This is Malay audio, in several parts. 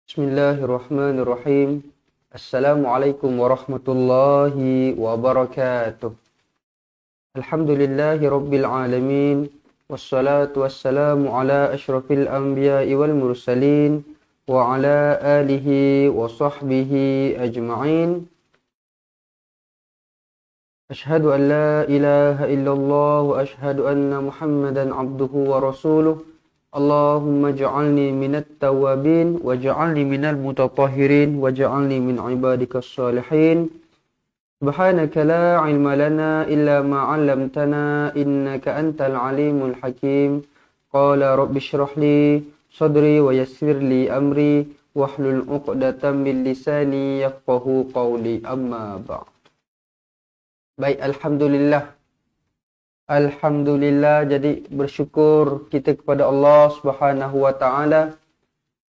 Bismillahirrahmanirrahim. Assalamualaikum warahmatullahi wabarakatuh. Alhamdulillahi rabbil alamin. Wassalatu wassalamu ala ashrafil anbiya'i wal mursalin. Wa ala alihi wa sahbihi ajma'in. Ashhadu an la ilaha illallah wa ashhadu anna Muhammadan abduhu wa rasuluh. Allahumma ja'alni minat tawabin waj'alni minal mutatahhirin waj'alni min ibadikas salihin. Subhanaka la ilma lana illa ma 'allamtana innaka antal alimul hakim. Qala rabbi shrah li sadri wa yassir li amri wahlul 'uqdatam min lisani yafqahu qawli, amma ba'd. Baik, Alhamdulillah, jadi bersyukur kita kepada Allah Subhanahu wa taala.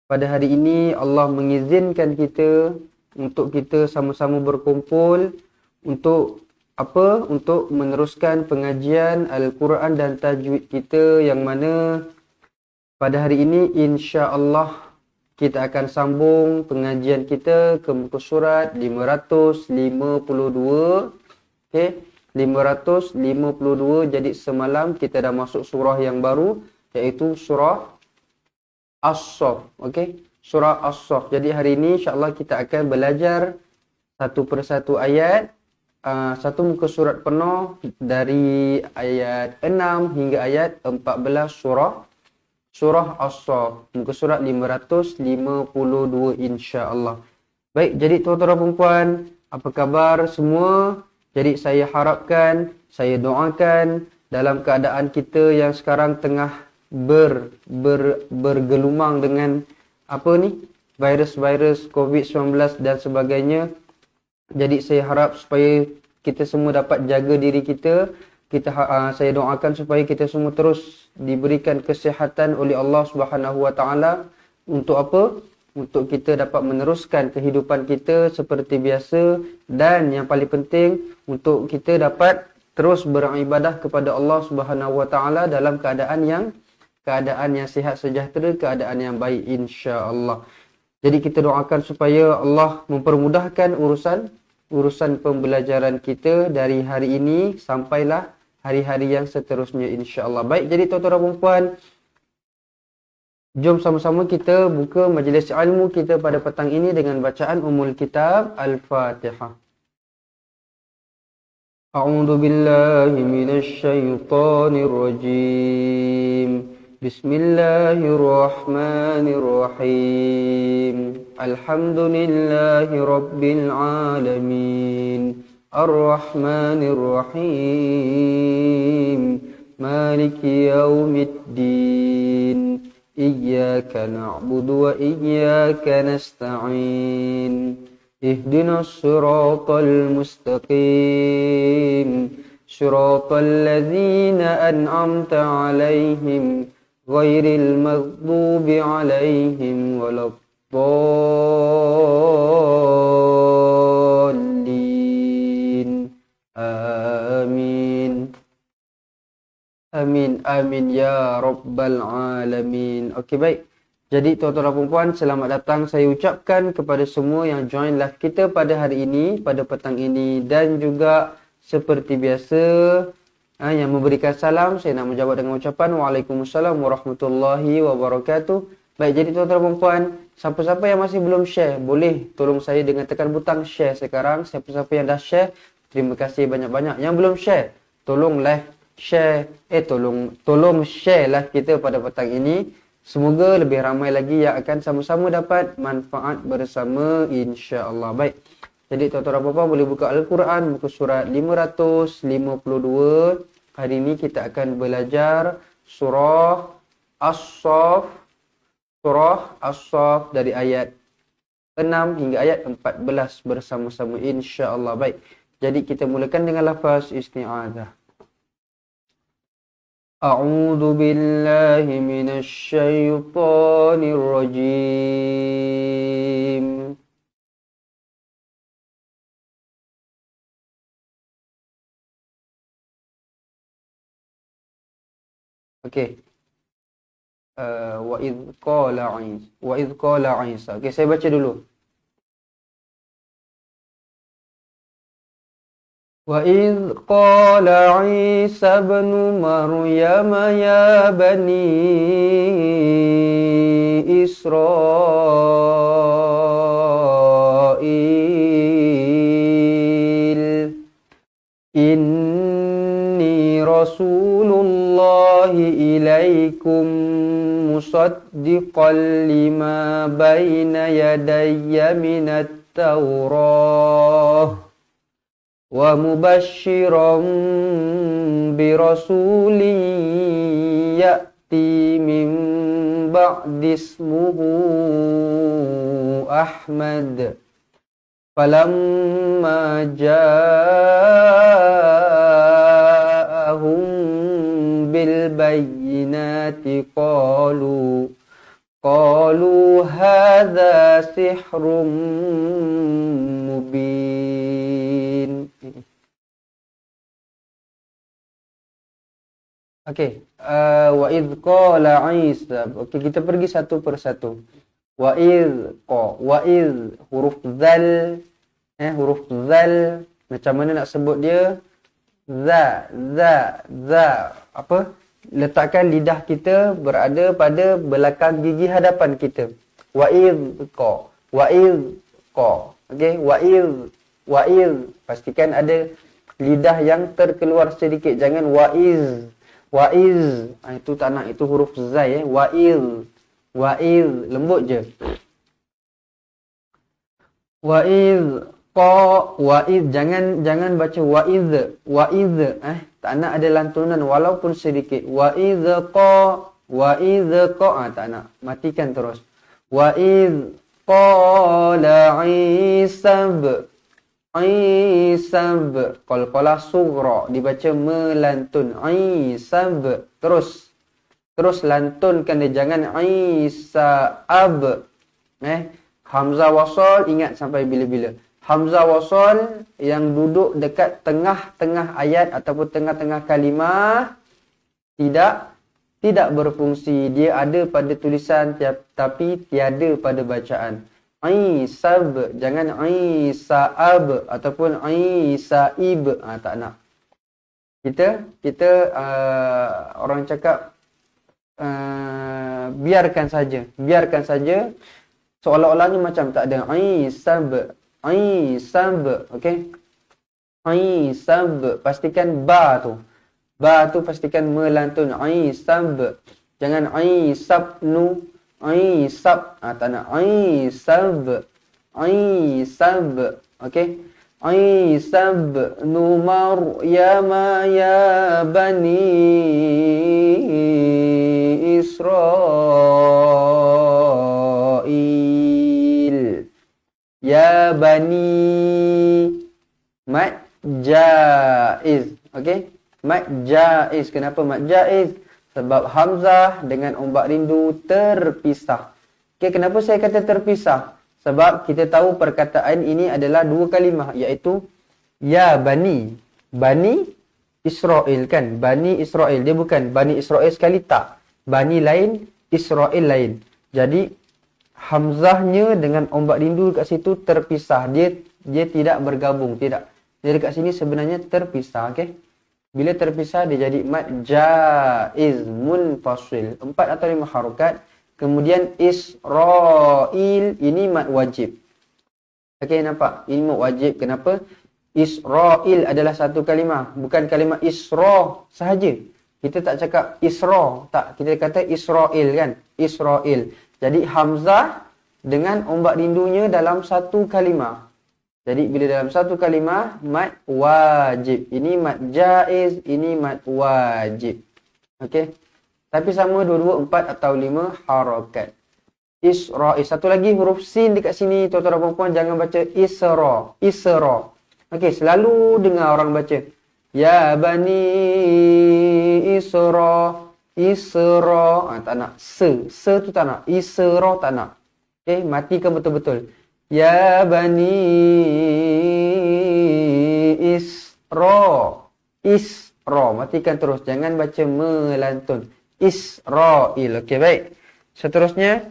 Pada hari ini Allah mengizinkan kita untuk kita sama-sama berkumpul untuk apa? Untuk meneruskan pengajian Al-Quran dan tajwid kita, yang mana pada hari ini insya-Allah kita akan sambung pengajian kita ke muka surat 552. Okey. 552. Jadi semalam kita dah masuk surah yang baru, iaitu surah As-Saff. Okey, surah As-Saff. Jadi hari ini insya-Allah kita akan belajar satu persatu ayat, satu muka surat penuh dari ayat 6 hingga ayat 14 surah As-Saff, muka surat 552 insya-Allah. Baik, jadi tuan-tuan dan puan, apa khabar semua? Jadi saya harapkan, saya doakan dalam keadaan kita yang sekarang tengah bergelumang dengan virus-virus COVID-19 dan sebagainya. Jadi saya harap supaya kita semua dapat jaga diri kita. Saya doakan supaya kita semua terus diberikan kesihatan oleh Allah Subhanahu wa taala untuk apa? Untuk kita dapat meneruskan kehidupan kita seperti biasa, dan yang paling penting untuk kita dapat terus beribadah kepada Allah Subhanahu wa taala dalam keadaan yang sihat sejahtera, keadaan yang baik insya-Allah. Jadi kita doakan supaya Allah mempermudahkan urusan pembelajaran kita dari hari ini sampailah hari-hari yang seterusnya insya-Allah. Baik, jadi tuan-tuan dan puan, jom sama-sama kita buka majlis ilmu kita pada petang ini dengan bacaan Ummul Kitab Al-Fatihah. A'udzu billahi minasy syaithanir rajim. Bismillahirrahmanirrahim. Alhamdulillahi rabbil alamin. Ar-Rahmanir Rahim. Maliki yaumiddin. Iyyaka na'budu wa iyyaka nasta'in. Ihdinas siratal mustaqim. Siratal ladzina an'amta 'alaihim ghairil maghdubi 'alaihim waladdallin. Amin. Amin, amin ya rabbal alamin. Okey, baik. Jadi tuan-tuan dan puan, selamat datang saya ucapkan kepada semua yang join live kita pada hari ini, pada petang ini, dan juga seperti biasa yang memberikan salam, saya nak menjawab dengan ucapan Waalaikumsalam warahmatullahi wabarakatuh. Baik, jadi tuan-tuan dan puan, siapa-siapa yang masih belum share, boleh tolong saya dengan tekan butang share sekarang. Siapa-siapa yang dah share, terima kasih banyak-banyak. Yang belum share, tolong share live kita pada petang ini. Semoga lebih ramai lagi yang akan sama-sama dapat manfaat bersama insya-Allah. Baik. Jadi tuan-tuan dan puan boleh buka Al-Quran muka surat 552. Hari ini kita akan belajar surah As-Saff. Surah As-Saff dari ayat 6 hingga ayat 14 bersama-sama insya-Allah. Baik. Jadi kita mulakan dengan lafaz isti'adzah. A'udzu billahi minasy syaithanir rajim. Okey. Wa idh qala Isa. Okey, saya baca dulu. Wa idh qala Isa ibn Maryam ya bani Israil inni rasulullahi ilaikum musaddiqan lima baina yadayya minat Taurah wa mubasysyiran bi rasulin ya'ti min ba'di ismuhu Ahmad falamma ja'ahum bil bayyinati qalu hadza sihrun mubin. Okey, wa idh qala Isa. Okey, kita pergi satu persatu. Wa idh huruf zal, huruf zal macam mana nak sebut dia? Za. Apa? Letakkan lidah kita berada pada belakang gigi hadapan kita. Wa idh qa. Okey, wa idh. Pastikan ada lidah yang terkeluar sedikit. Jangan wa iz. Itu tak nak, itu huruf zai. Wa idh. Lembut je. Wa idh qa. Jangan baca wa idh. Tak nak ada lantunan walaupun sedikit. Wa idh qa. Tak nak. Matikan terus. Wa idh qala Isab. Qalqalah sughra dibaca melantun. Isab. Terus lantunkan dia, jangan Isab. Hamzah wasal ingat sampai bila-bila. Hamzah wasal yang duduk dekat tengah-tengah ayat ataupun tengah-tengah kalimah tidak berfungsi. Dia ada pada tulisan tapi tiada pada bacaan. Isab, jangan Isaab ataupun Isaib. Tak nak. Kita orang cakap biarkan saja seolah-olahnya macam tak ada. Isab. Okey, Isab. Pastikan ba tu pastikan melantun. Isab, jangan Isabnu. Isab, tak nak. Isab. Okey, Isab nu Maryam ya bani Israil. Ya bani. Mad jaiz. Okey, mad jaiz. Kenapa mad jaiz? Sebab hamzah dengan ombak rindu terpisah. Okey, kenapa saya kata terpisah? Sebab kita tahu perkataan ini adalah dua kalimah, iaitu ya bani. Bani Israel kan? Bani Israel. Dia bukan Bani Israel sekali, tak. Bani lain, Israel lain. Jadi hamzahnya dengan ombak rindu kat situ terpisah. Dia tidak bergabung, tidak. Jadi kat sini sebenarnya terpisah, okey. Bila terpisah dia jadi mad jaiz munfasil. 4 atau 5 harokat. Kemudian Israil ini mad wajib. Okey, nampak? Ini mad wajib. Kenapa? Israil adalah satu kalimah, bukan kalimah Isra sahaja. Kita tak cakap Isra, tak. Kita kata Israel kan? Israel. Jadi hamzah dengan ombak rindunya dalam satu kalimah. Jadi bila dalam satu kalimah mad wajib. Ini mad jaiz, ini mad wajib. Okey. Tapi sama dua-dua 4 atau 5 harakat. Israil. Satu lagi huruf sin dekat sini, tuan-tuan dan puan-puan, jangan baca Isra. Isra. Okey, selalu dengar orang baca ya bani Isra. Isra. Tak nak. Se tu tak nak. Isra tak nak. Okey, matikan betul-betul. Ya bani Isra. Isra. Matikan terus. Jangan baca melantun. Israil. Okey, baik. Seterusnya,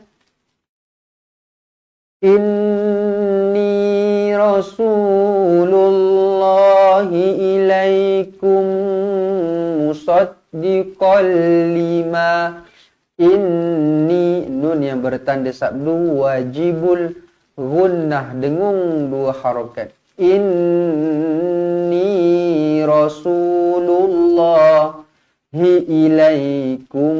Inni Rasulullahi ilaikum musaddiqan lima. Inni, nun yang bertanda sabdu wajibul gunnah, dengung dua harakat. Inni Rasulullahi ilaikum.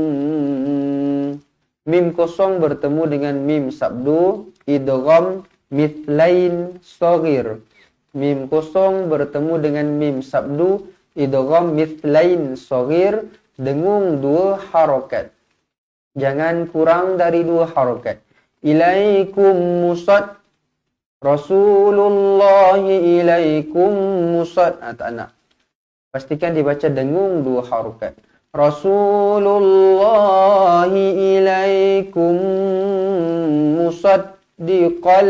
Mim kosong bertemu dengan mim sabdu, idgham mithlain shaghir. Mim kosong bertemu dengan mim sabdu, idgham mithlain shaghir, dengung dua harakat. Jangan kurang dari dua harakat. Ilaikum musad, Rasulullahi ilaikum musad. Tak nak. Pastikan dibaca dengung dua harakat. Rasulullahi ilaikum musaddiqan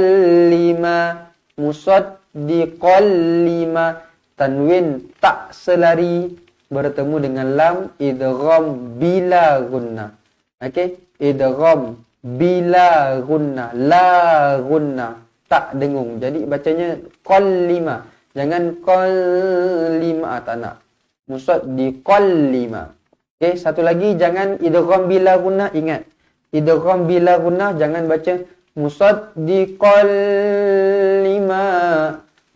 lima. Musaddiqan lima. Tanwin tak selari bertemu dengan lam, idgham bila gunnah. Okey, idgham bila gunnah, la gunnah, tak dengung. Jadi bacanya qallima. Jangan qallima, tak nak. Musaddiqan lima. Okey, satu lagi, jangan idgham bila gunnah. Ingat, idgham bila gunnah jangan baca musaddiqan lima.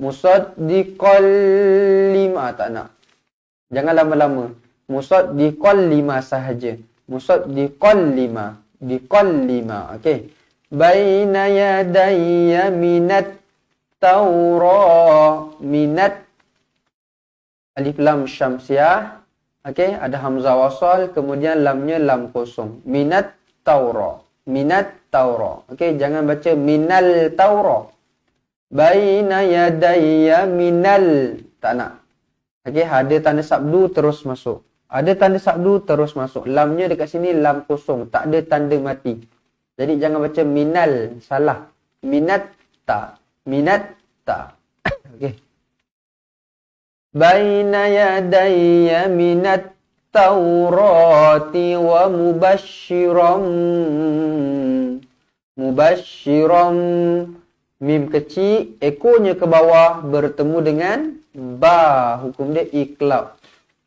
Musaddiqan lima, tak nak. Jangan lama-lama. Musaddiqan lima sahaja. Musaddiqan lima. Diqan lima. Okey. Baina yadayya minat Taurah. Minat alif lam syamsiah. Okey, ada hamzah wasal, kemudian lamnya lam kosong. Minat Taurah. Minat Taurah. Okey, jangan baca minal Taurah. Baina yadayya minal. Tak nak. Okey, ada tanda sabdu terus masuk. Ada tanda sabdu terus masuk. Lamnya dekat sini lam kosong, tak ada tanda mati. Jadi jangan baca minal, salah. Minat ta. Minat ta. Okey. Baina yadayya minat Taurati wa mubashiram. Mubashiram. Mim kecil, ekornya ke bawah bertemu dengan ba. Hukum dia iqlab.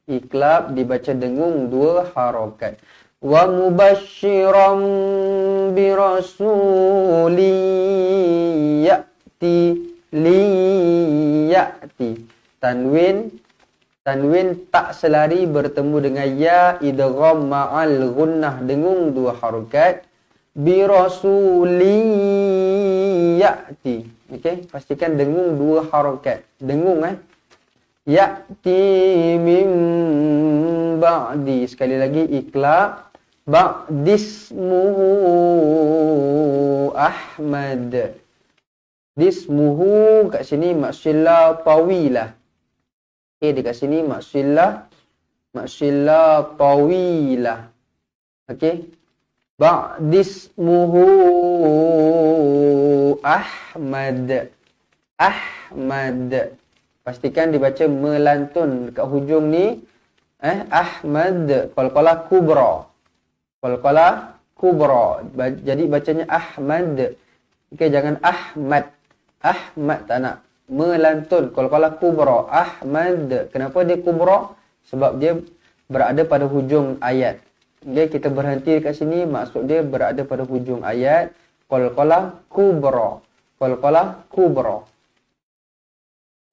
Iqlab dibaca dengung dua harakat. Wa mubashiram bi rasuli ya'ti li ya'ti. Tanwin tak selari bertemu dengan ya, idgham ma'al gunnah, dengung dua harakat. Bi rasuli ya'ti. Okey, pastikan dengung dua harakat. Dengung Ya'ti min ba'di. Sekali lagi iqlab. Ba'dismuhu Ahmad. Dismuhu kat sini maksudlah tawilah. Okey, dekat sini maksudlah tawilah. Okey. Ba'dismuhu Ahmad. Ahmad. Pastikan dibaca melantun dekat hujung ni. Ahmad. Qalqalah kubra. Qalqalah kubra. Jadi bacanya Ahmad. Okey, jangan Ahmad. Ahmad tak nak. Melantun. Qalqalah kubra. Ahmad. Kenapa dia kubra? Sebab dia berada pada hujung ayat. Okey, kita berhenti dekat sini. Maksud dia berada pada hujung ayat. Qalqalah kubra. Qalqalah kubra.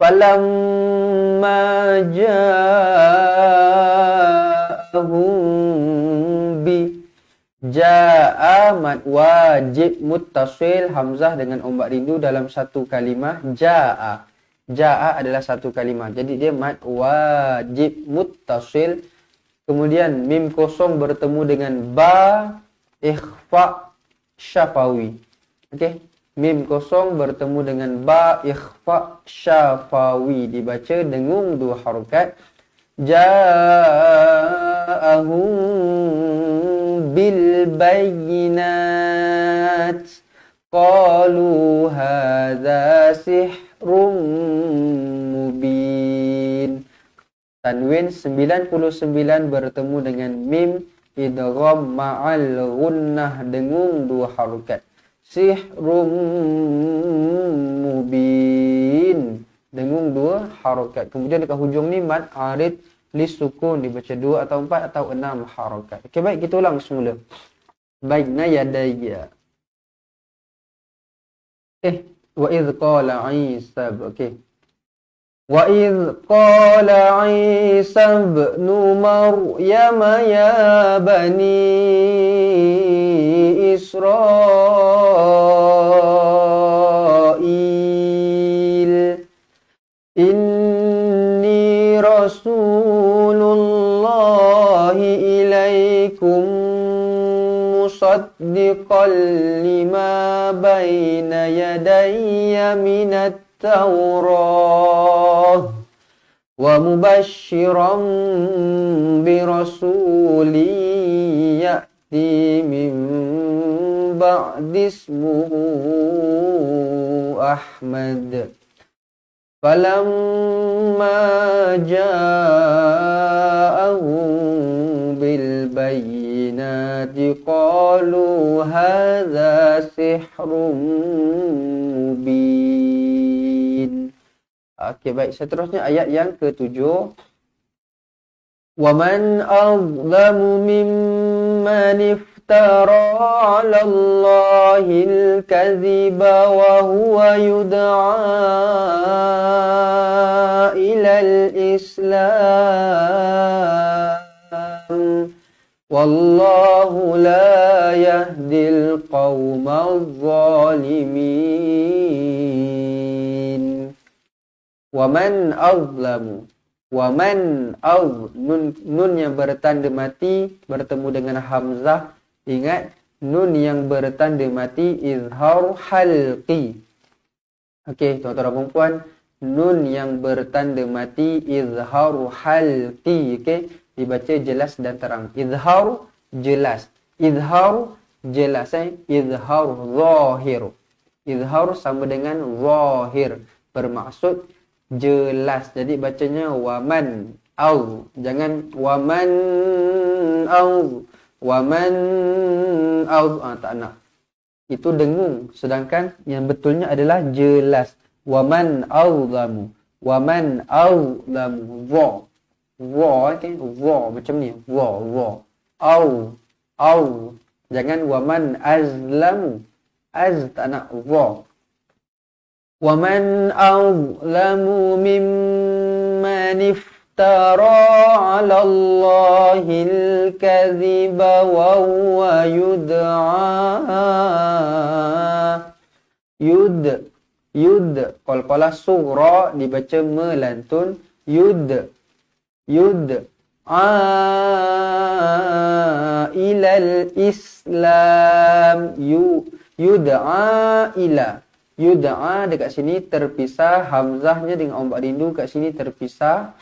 Falamma ja'ahum bi. Ja'a mad wajib muttasil hamzah dengan ombak rindu dalam satu kalimah. Ja'a. Ja'a adalah satu kalimah. Jadi dia mad wajib muttasil. Kemudian mim kosong bertemu dengan ba, ikhfa syafawi. Okey. Mim kosong bertemu dengan ba, ikhfa syafawi. Dibaca dengung dua harakat. Ja'ahum bil bayyinat. Qalu hadha sihrun mubin. Tanwin 99 bertemu dengan mim idgham ma'al gunnah dengung dua harokat. Sihrum mubin dengung dua harokat. Kemudian dekat hujung ni mad arid lisukun dibaca 2 atau 4 atau 6 harokat. Okey, baik kita ulang semula. Baina yadayya. Wa idh qala Isa. Okey. Wa idh qala Isa ibn Maryam ya bani Israil inni rasulullahi ilaikum musaddiqan lima baina yadayya minat Taurah wa mubasysyiran bi rasulin ya'ti min ba'di ismuhu Ahmad. Falamma ja'ahum bil bayyinati qalu hadza sihrun mubin. Okey, baik, seterusnya ayat yang ke-7. Wa man azlamu mimman iftara 'ala Allahil kadhiba wa huwa yud'a ilal Islam. Wallahu la yahdil qaumadh zalimin. Wa man azlamu. Wa man nun yang bertanda mati bertemu dengan hamzah. Ingat, nun yang bertanda mati izhar halqi. Okey, tuan-tuan dan puan, nun yang bertanda mati izhar halqi. Okey, dibaca jelas dan terang. Izhar jelas. Izhar jelas. Izhar zahir. Izhar sama dengan zahir, bermaksud jelas. Jadi bacanya waman au, jangan waman au, waman au, tak nak. Itu dengung, sedangkan yang betulnya adalah jelas. Waman auzlamu, waman auzlamu, wa okay? Wa macam ni, wa au, jangan waman azlamu, az tak nak, wa. وَمَنْ أَظْلَمُ مِمَّنِ افْتَرَى عَلَى اللَّهِ الْكَذِبَ وَهُوَ يُدْ qalqalah sughra dibaca melantun yud'a ilal Islam. Yud'a ila. Yud'a dekat sini terpisah, hamzahnya dengan ombak rindu kat sini terpisah.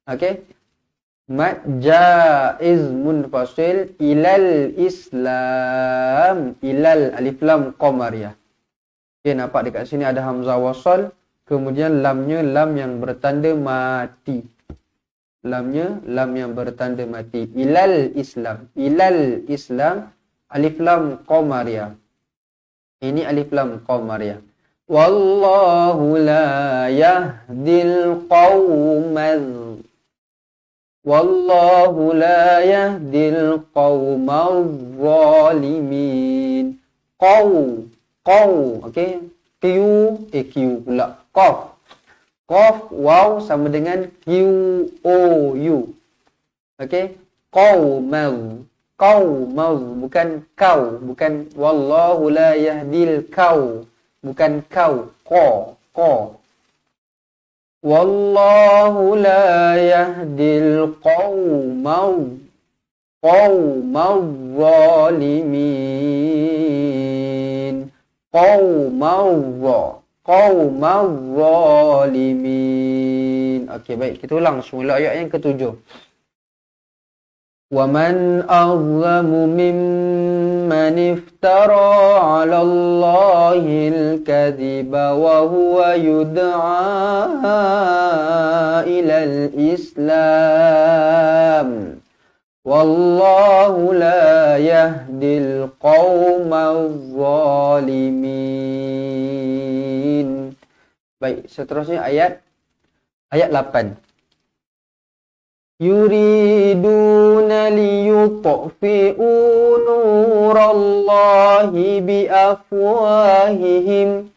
Okey. Mad jaiz munfasil ilal Islam. Ilal alif lam qamariyah. Okey, nampak dekat sini ada hamzah wasal, kemudian lamnya lam yang bertanda mati. Lamnya lam yang bertanda mati. Ilal Islam. Ilal Islam alif lam qamariyah. Ini alif lam qamariyah. Wallahu la yahdil qaumadh. Wallahu la yahdil qaumadh zalimin. Qaw. Okey. Q pula. Qaf. Qaf waw sama dengan Q-O-U. Okey. Qaumadh. Bukan kau, bukan wallahu la yahdil kau, bukan kau, qa. Wallahu la yahdil qaumaz zalimin. Qaumaz zalimin. Okey, baik, kita ulang semula ayat yang ke-7. وَمَنْ أَظْلَمُ مِمَّنِ افْتَرَى عَلَى اللَّهِ الْكَذِبَ وَهُوَ يُدْعَى إِلَى الْإِسْلَامِ Wallahu la yahdil qawmal zalimin. Baik, seterusnya ayat 8. Yuriduna liyutfi'u nurallahi biafwahihim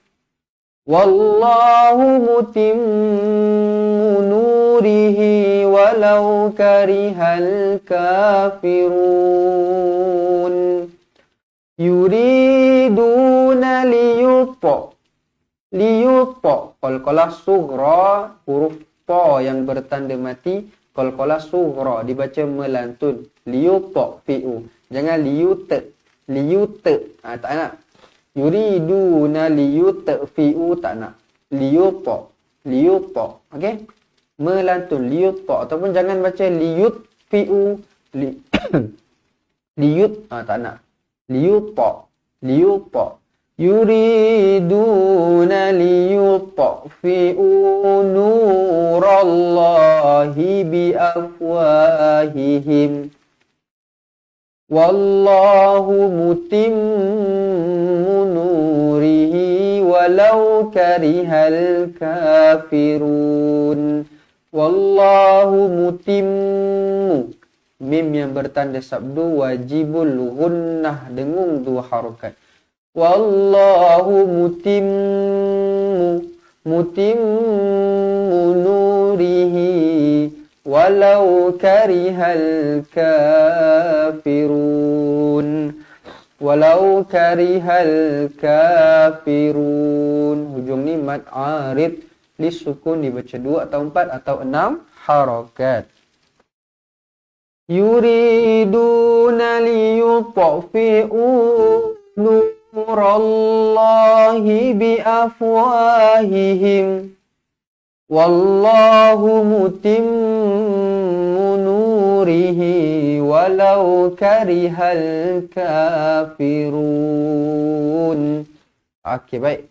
wallahu mutimmu nurihi walau karihal kafirun. Yuriduna liyutfi'u qalqalah sughra, huruf ta yang bertanda mati, qalqalah sughra dibaca melantun. Liyutfi'u, jangan liyute, tak nak. Yuriduna liyutfi'u, tak nak. Liyutfi'u, okey, melantun liyutfi'u, ataupun jangan baca liyutfi'u, tak nak. Liyutfi'u. Yuriduna liyutfi'u nurallahi biafwahihim wallahu mutimmu nurihi walau karihal kafirun. Wallahu mutimmu, mim yang bertanda sabdu wajibul gunnah dengung 2 harakat. Wallahu mutimmu nurihi walau karihal kafirun. Walau karihal kafirun. Hujung ni mad arid li sukun, dibaca 2 atau 4 atau 6 harakat. Yuriduna liyutfi'u nurallahi biafwahihim wallahu mutimmu nurihi walau karihal kafirun. Okey, baik.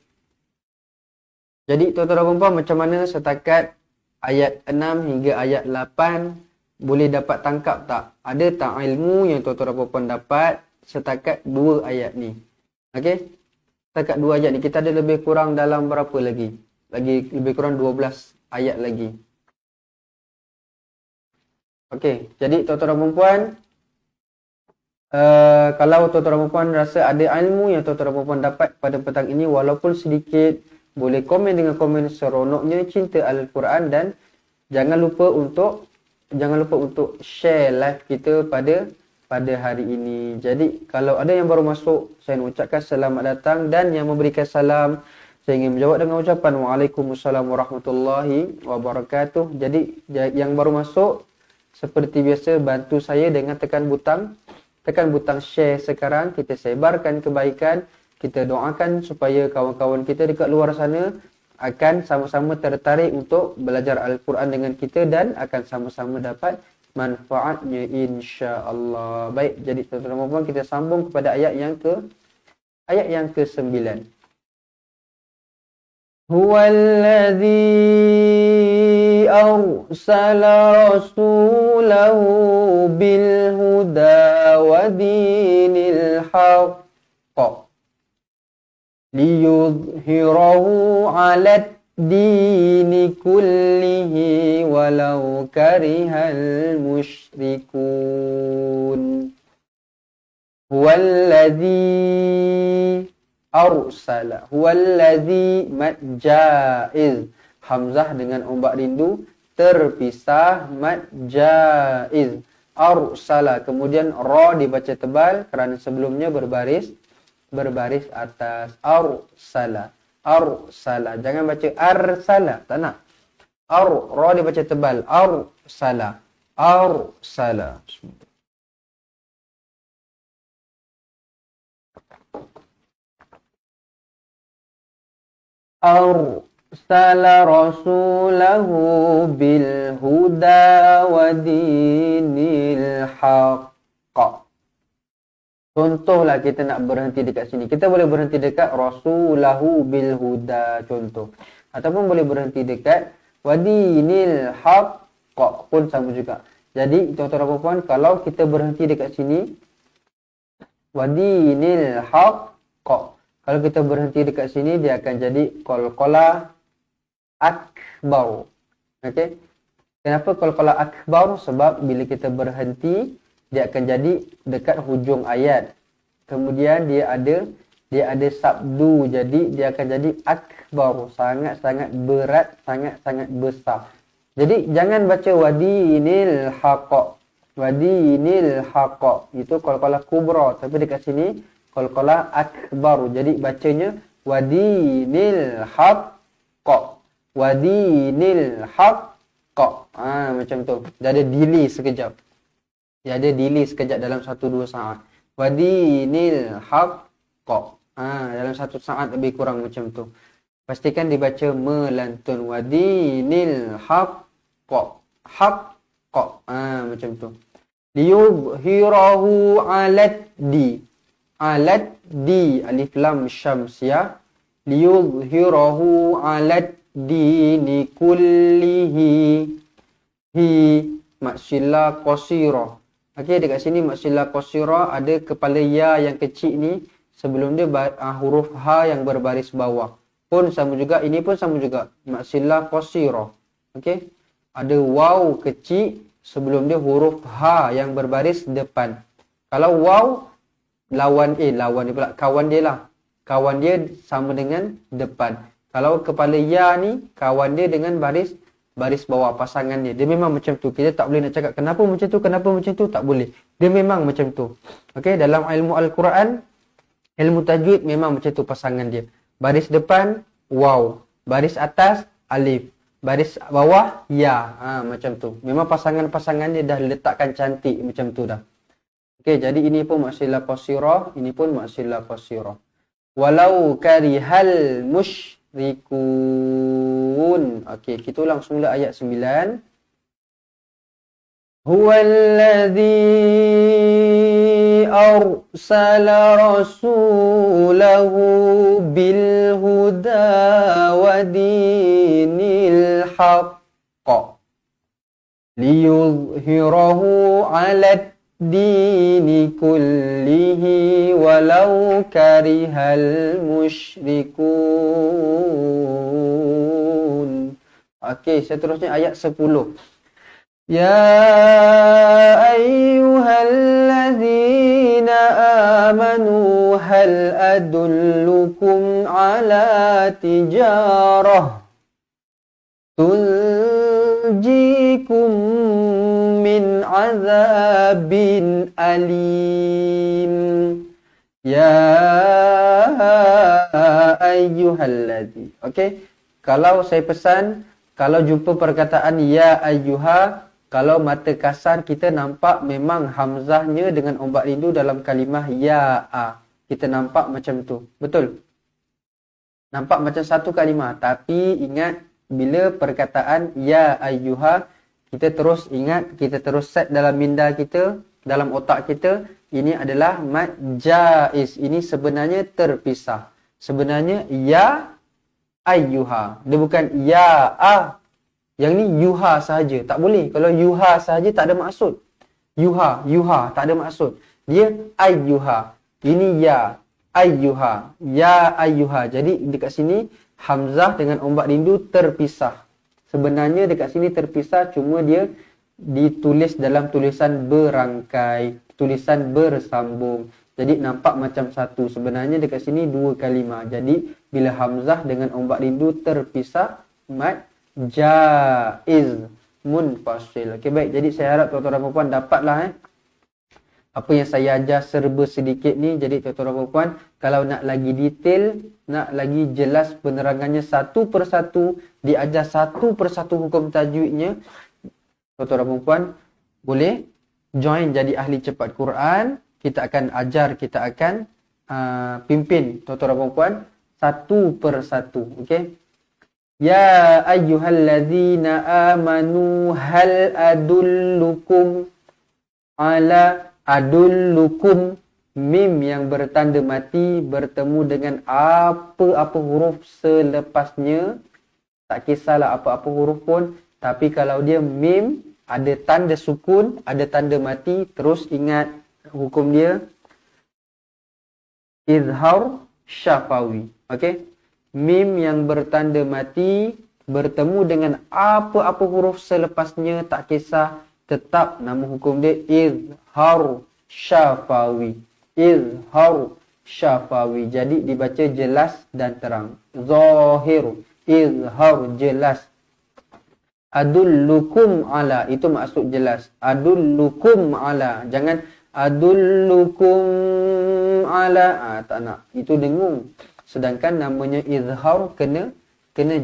Jadi tuan-tuan dan puan, macam mana setakat ayat 6 hingga ayat 8 boleh dapat tangkap tak? Ada tak ilmu yang tuan-tuan dan puan dapat setakat 2 ayat ni? Okey. Setakat 2 ayat ni kita ada lebih kurang dalam berapa lagi? Lebih kurang 12 ayat lagi. Okey, jadi tuan-tuan dan puan, kalau tuan-tuan dan puan rasa ada ilmu yang tuan-tuan dan puan dapat pada petang ini walaupun sedikit, boleh komen dengan komen seronoknya cinta Al-Quran, dan jangan lupa untuk share live kita pada hari ini. Jadi kalau ada yang baru masuk, saya nak ucapkan selamat datang, dan yang memberikan salam saya ingin menjawab dengan ucapan Waalaikumsalam warahmatullahi wabarakatuh. Jadi yang baru masuk, seperti biasa bantu saya dengan tekan butang share sekarang. Kita sebarkan kebaikan, kita doakan supaya kawan-kawan kita dekat luar sana akan sama-sama tertarik untuk belajar Al-Quran dengan kita dan akan sama-sama dapat manfaatnya insya-Allah. Baik, jadi tuan-tuan dan puan, kita sambung kepada ayat yang ke-9. Huwallazi arsala rasulahu bil huda wa dinil haqq liyudhhirahu 'alad dini kullihi walau karihal musyrikun. Huwallazi arsala, huwallazi mad jaiz, hamzah dengan ombak rindu terpisah, mad jaiz. Arsala, kemudian ra dibaca tebal kerana sebelumnya berbaris atas. Arsala, jangan baca arsala, tak nak. Ra dibaca tebal. Arsala. Arsala rasulahu bil huda wa dinil haqq. Contohlah kita nak berhenti dekat sini. Kita boleh berhenti dekat rasulahu bil huda, contoh. Ataupun boleh berhenti dekat wa dinil haqq pun sama juga. Jadi tuan-tuan dan puan-puan, kalau kita berhenti dekat sini, wadinil haqq. Kalau kita berhenti dekat sini, dia akan jadi qalqalah akbar. Okey. Kenapa qalqalah akbar? Sebab bila kita berhenti, dia akan jadi dekat hujung ayat. Kemudian dia ada sabdu, jadi dia akan jadi akbar, sangat-sangat berat, sangat-sangat besar. Jadi jangan baca wadinil haqq. Wadinil haqq itu qalqalah kubra, tapi dekat sini qalqalah akbar. Jadi bacanya wadinil haqq. Wadinil haqq. Macam tu. Dia ada delay sekejap. Dia ada delay sekejap dalam 1-2 saat. Wadinil haqq. Dalam 1 saat lebih kurang macam tu. Pastikan dibaca melantun. Wadinil haqq. Haqq. Macam tu. Liyudhhirahu alad di. Alad di. Alif lam syamsiyah. Liyudhhirahu alad dini kullihi. Hi. Maksilah qasirah. Okey, dekat sini maksilah qasirah ada kepala ya yang kecil ni. Sebelum dia huruf ha yang berbaris bawah. Pun sama juga. Ini pun sama juga. Maksilah qasirah. Okey. Ada waw kecil sebelum dia huruf ha yang berbaris depan. Kalau waw lawan dia pula, kawan dia lah. Kawan dia sama dengan depan. Kalau kepala ya ni kawan dia dengan baris bawah, pasangan dia. Dia memang macam tu. Kita tak boleh nak cakap kenapa macam tu, tak boleh. Dia memang macam tu. Okey, dalam ilmu Al-Quran, ilmu tajwid memang macam tu pasangan dia. Baris depan waw, baris atas alif, baris bawah ya. Macam tu. Memang pasangan-pasangan dia dah letakkan cantik macam tu dah. Okey, jadi ini pun maksilah qasirah, ini pun maksilah qasirah. Walau karihal musyrikun. Okey, kita ulang semula ayat 9. Huwallazi arsala rasulahu bil huda wa dinil haqq liyuzhirahu 'alad dini kullihi walau karihal musyrikun. Okey, seterusnya ayat 10. Ya ayyuhalladzina amanu hal adullukum ala tijarah tunjikum min azabin alim. Ya ayyuhalladzi. Okey, kalau saya pesan, kalau jumpa perkataan ya ayyuha, kalau mata kasar kita nampak memang hamzahnya dengan ombak rindu dalam kalimah ya a. Kita nampak macam tu. Betul? Nampak macam satu kalimah. Tapi ingat, bila perkataan ya ayyuha, kita terus ingat, kita terus set dalam minda kita, dalam otak kita, ini adalah mad jaiz. Ini sebenarnya terpisah. Sebenarnya ya ayyuha. Dia bukan ya a. Yang ni yuha sahaja. Tak boleh. Kalau yuha sahaja tak ada maksud. Yuha tak ada maksud. Dia ayyuha. Ini ya ayyuha. Ya ayyuha. Jadi dekat sini hamzah dengan ombak rindu terpisah. Sebenarnya dekat sini terpisah, cuma dia ditulis dalam tulisan berangkai, tulisan bersambung. Jadi nampak macam satu. Sebenarnya dekat sini dua kalimah. Jadi bila hamzah dengan ombak rindu terpisah, mad jaiz munfasil. Okey, baik. Jadi saya harap tuan-tuan dan puan dapatlah apa yang saya ajar serba sedikit ni. Jadi tuan-tuan dan puan, kalau nak lagi detail, nak lagi jelas penerangannya satu persatu, diajar satu persatu hukum tajwidnya, tuan-tuan dan puan boleh join jadi ahli cepat Quran. Kita akan ajar, kita akan pimpin tuan-tuan dan puan satu persatu. Okey. Ya ayyuhalladzina amanu hal adullukum ala adullukum. Mim yang bertanda mati bertemu dengan apa-apa huruf selepasnya. Tak kisahlah apa-apa huruf pun. Tapi kalau dia mim ada tanda sukun, ada tanda mati. Terus ingat hukum dia izhar syafawi. Okey. Mim yang bertanda mati bertemu dengan apa-apa huruf selepasnya tak kisah, tetap nama hukum dia izhar syafawi. Izhar syafawi. Jadi dibaca jelas dan terang. Zahir, izhar jelas. Adullukum ala, itu maksud jelas. Adullukum ala, jangan adullukum ala. Tak nak, itu dengung. Sedangkan namanya izhar kena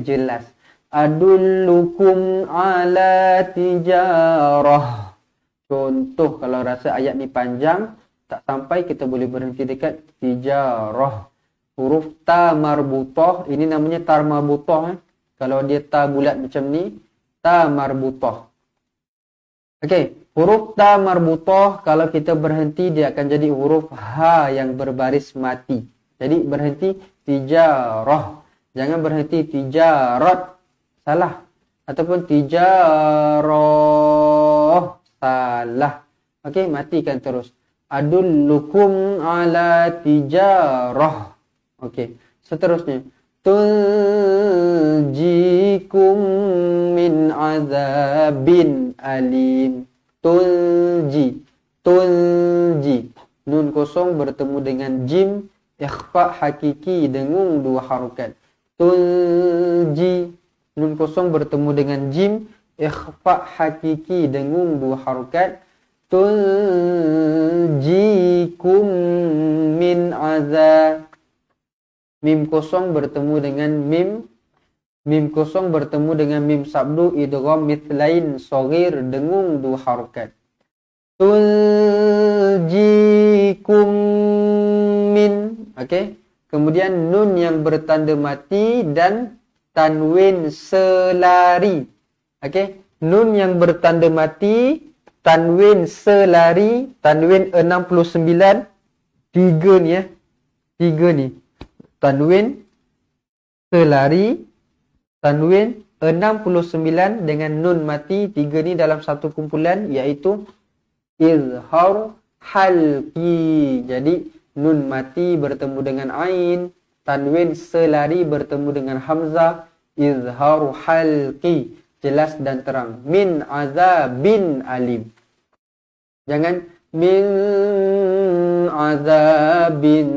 jelas. Adullukum ala tijarah. Contoh kalau rasa ayat ni panjang tak sampai, kita boleh berhenti dekat tijarah. Huruf ta marbutah, ini namanya tar marbutah. Kalau dia ta bulat macam ni, ta marbutah. Okey, huruf ta marbutah kalau kita berhenti dia akan jadi huruf ha yang berbaris mati. Jadi berhenti tijarah. Jangan berhenti tijarat. Salah. Ataupun tijarah. Salah. Okey, matikan terus. Adullukum ala tijarah. Okey, seterusnya. Tuljikum min azabin alim. Tulji. Tulji. Nun kosong bertemu dengan jim. Ikhfa hakiki dengung dua harokat. Tulji. Nun kosong bertemu dengan jim. Ikhfa hakiki dengung dua harokat. Tuljikum min azab. Mim kosong bertemu dengan mim. Mim kosong bertemu dengan mim sabdu idgham mithlain saghir dengung dua harakat. Tuljikum min. Okey. Kemudian nun yang bertanda mati dan tanwin selari. Okey. Nun yang bertanda mati, tanwin selari, tanwin 69. 3 ni 3 ni. Tanwin selari, tanwin 69 dengan nun mati. 3 ni dalam satu kumpulan iaitu izhar halqi. Jadi nun mati bertemu dengan ain, tanwin selari bertemu dengan hamzah. Izhar halqi, jelas dan terang. Min azabin alim. Jangan min azabin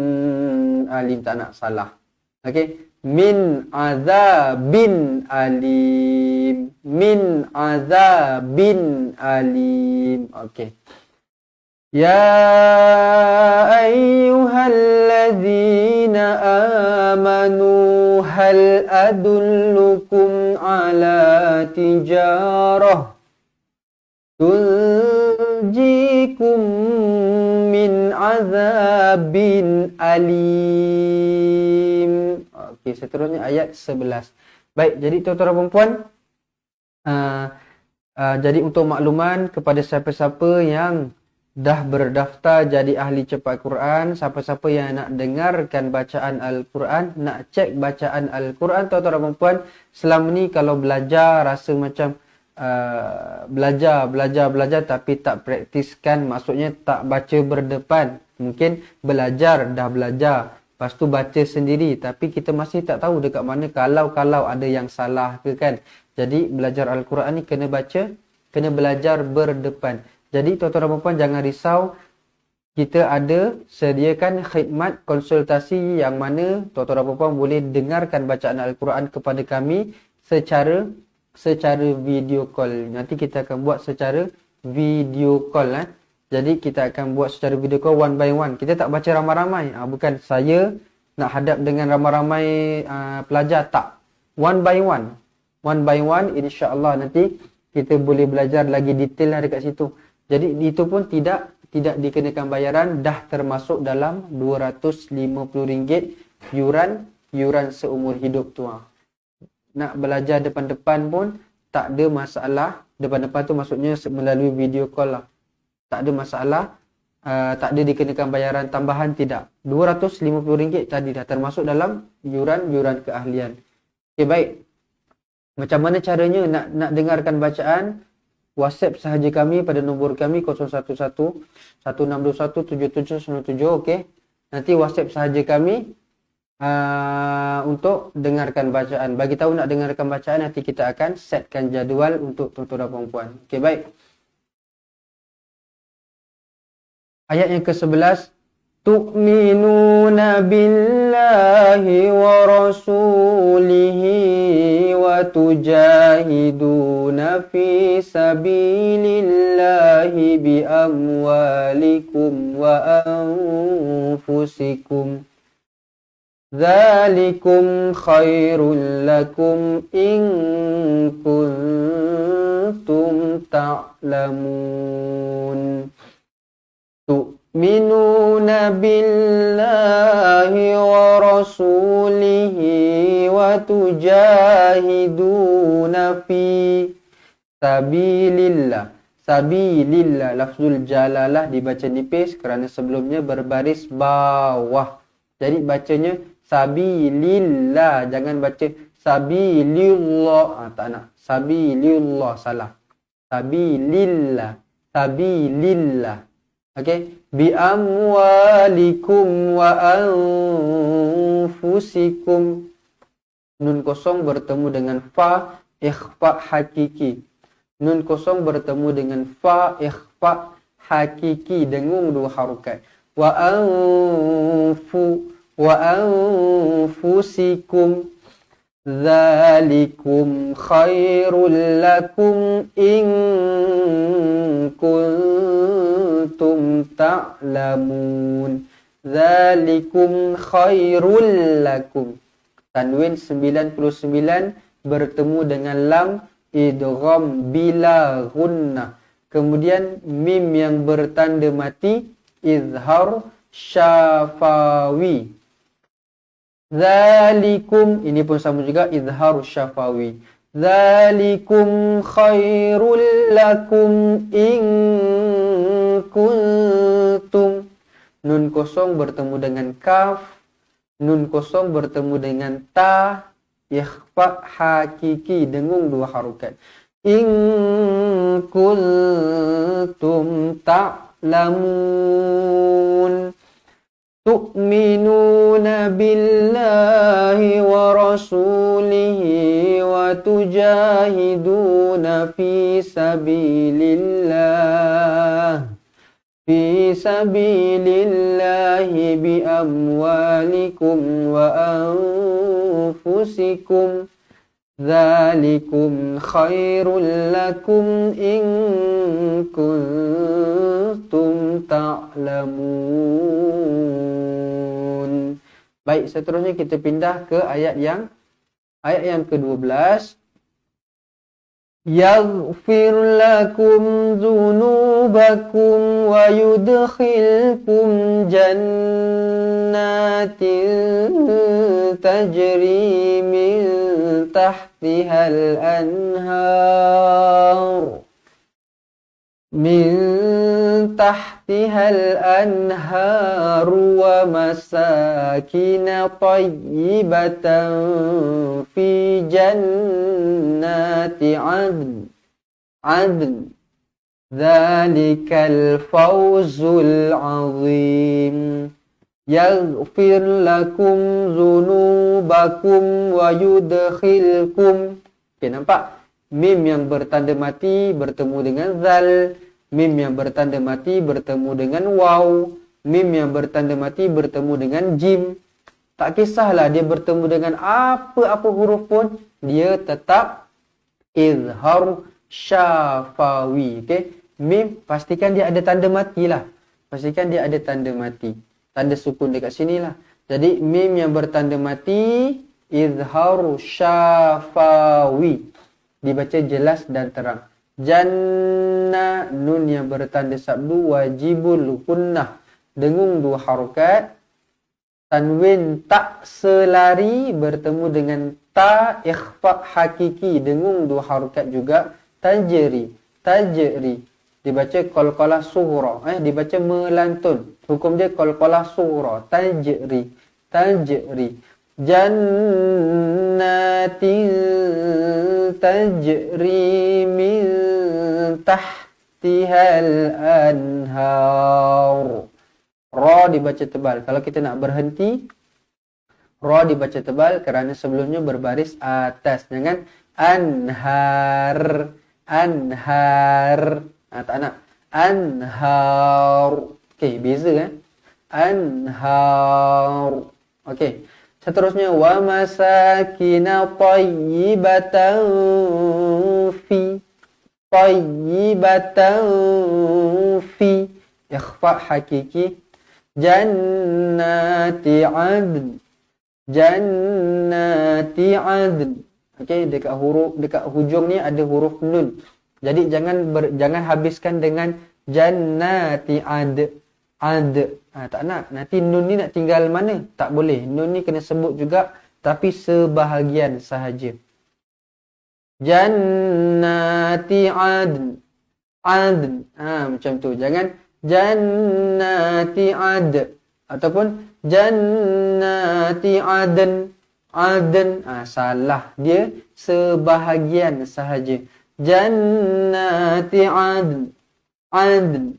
alim, tak nak, salah. Okey, min azabin alim. Min azabin alim. Okey. Ya ayyuhalladzina amanu hal adullukum ala tijarah tuljikum min azabin alim. Okey, seterusnya ayat 11. Baik, jadi tuan-tuan dan puan-puan, jadi untuk makluman kepada siapa-siapa yang dah berdaftar jadi ahli cepat Quran, siapa-siapa yang nak dengarkan bacaan Al-Quran, nak cek bacaan Al-Quran, tuan-tuan dan puan-puan, selama ni kalau belajar rasa macam belajar tapi tak praktiskan, maksudnya tak baca berdepan. Mungkin belajar, dah belajar, lepas tu baca sendiri, tapi kita masih tak tahu dekat mana kalau ada yang salah ke kan. Jadi belajar Al-Quran ni kena baca, kena belajar berdepan. Jadi tuan-tuan dan puan-puan jangan risau, kita ada sediakan khidmat konsultasi yang mana tuan-tuan dan puan-puan boleh dengarkan bacaan Al-Quran kepada kami secara video call. Nanti kita akan buat secara video call. Jadi kita akan buat secara video call one by one. Kita tak baca ramai-ramai. Bukan saya nak hadap dengan ramai-ramai pelajar, tak. One by one. One by one, insya-Allah nanti kita boleh belajar lagi detail lah dekat situ. Jadi itu pun tidak dikenakan bayaran, dah termasuk dalam RM250 yuran seumur hidup tu. Nak belajar depan-depan pun tak ada masalah. Depan-depan tu maksudnya melalui video call lah. Tak ada masalah. Tak ada dikenakan bayaran tambahan, tidak. RM250 tadi dah termasuk dalam yuran keahlian. Okey, baik. Macam mana caranya nak dengarkan bacaan? WhatsApp sahaja kami pada nombor kami 011 1621 7797. Okey. Nanti WhatsApp sahaja kami untuk dengarkan bacaan. Bagi tahu nak dengarkan bacaan, nanti kita akan setkan jadual untuk tuan-tuan dan puan-puan. Okey, baik. Ayat yang ke-11, tu'minuna billahi wa rasulihi wa tujahiduna fi sabilillahi bi amwalikum wa anfusikum. Dzalikum khairul lakum in kuntum ta'lamun. Tu'minuna billahi wa rasulihi wa tujahiduna fi sabilillah. Sabilillah, lafzul jalalah dibaca nipis kerana sebelumnya berbaris bawah. Jadi bacanya sabilillah, jangan baca sabilillah. Tak nak. Sabilillah, salah. Sabilillah. Sabilillah. Okey, bi amwalikum wa anfusikum. Nun kosong bertemu dengan fa ikhfa hakiki. Nun kosong bertemu dengan fa ikhfa hakiki, dengung dua harokat. Wa anfusikum. Dzalikum khairul lakum in kuntum ta'lamun. Dzalikum khairul lakum. Tanwin 99 bertemu dengan lam idgham bila gunnah. Kemudian mim yang bertanda mati izhar syafawi. Dzalikum, ini pun sama juga izhar syafawi. Dzalikum khairul lakum in kuntum. Nun kosong bertemu dengan kaf, nun kosong bertemu dengan ta, ikhfa hakiki, dengung dua harokat. In kuntum ta'lamun. Tu'minuna billahi wa rasulihi wa tujahiduna fi sabilillah. Fi sabilillahi bi amwalikum wa anfusikum. Dzalikum khairul lakum in kuntum ta'lamun. Baik, seterusnya kita pindah ke ayat yang ke-12. Yaghfir lakum dzunubakum wa yudkhilkum jannatin tajri min tahtihal anhar. Min tahtihal anhar wa masakin tayyibatan fi jannati adn. Dzalikal fawzul azim. Yaghfir lakum dzunubakum wa yudkhilkum. Okey, nampak? Mim yang bertanda mati bertemu dengan zal. Mim yang bertanda mati bertemu dengan waw. Mim yang bertanda mati bertemu dengan jim. Tak kisahlah dia bertemu dengan apa-apa huruf pun, dia tetap izhar syafawi. Okey, mim pastikan dia ada tanda mati lah. Pastikan dia ada tanda mati. Tanda sukun dekat sini lah. Jadi mim yang bertanda mati izhar syafawi. Dibaca jelas dan terang. Jannah, nun yang bertanda sabdu wajibul gunnah, dengung dua harokat. Tanwin tak selari bertemu dengan ta ikhfa hakiki, dengung dua harokat juga. Tajri, tajri, dibaca qalqalah sughra, dibaca melantun. Hukum dia qalqalah sughra, tajri, tajri. Jannatin tajri min tahtihal anhar. Ra dibaca tebal. Kalau kita nak berhenti, ra dibaca tebal kerana sebelumnya berbaris atas. Jangan anhar, anhar. Tak nak. Anhar. Okey, beza Anhar. Okey. Seterusnya wa masakina tayyibatan fi. Tayyibatan fi. Ikhfa hakiki. Jannati adn. Jannati adn. Okey, dekat hujung ni ada huruf nun. Jadi jangan habiskan dengan jannati ad. Tak nak. Nanti nun ni nak tinggal mana? Tak boleh. Nun ni kena sebut juga, tapi sebahagian sahaja. Jannati adn. Adn. Macam tu. Jangan jannati ad. Ataupun jannati adn. Adn. Salah. Dia sebahagian sahaja. Jannati adn. Adn.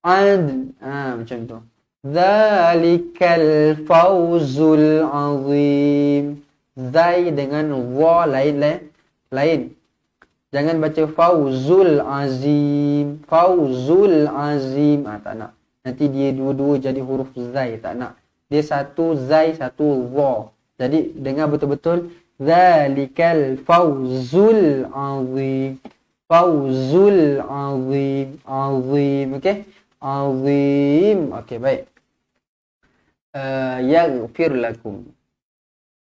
Adn. Macam tu. Zalikal fawzul azim. Zai dengan wa lain. Jangan baca fawzul azim. Fawzul azim. Tak nak. Nanti dia dua-dua jadi huruf zai. Tak nak. Dia satu zai, satu wa. Jadi dengar betul-betul. Zalikal fawzul azim. Fawzul azim. Azim. Okey. Azim. Okey, baik. Yaghfir lakum.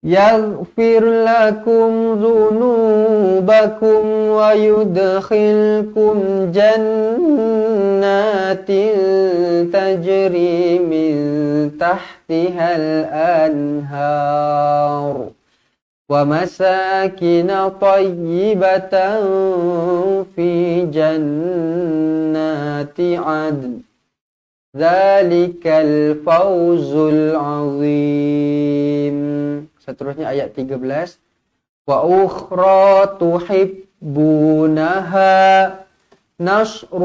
Yaghfir lakum dhunubakum wa yudkhilkum jannatin tajri min tahtihal anhar. وَمَسَاكِنَ طَيِّبَةً فِي جَنَّاتِ عَدْنٍ ذَلِكَ الْفَوْزُ الْعَظِيمُ. Seterusnya ayat 13. وَأُخْرَى تُحِبُّونَهَا نَصْرٌ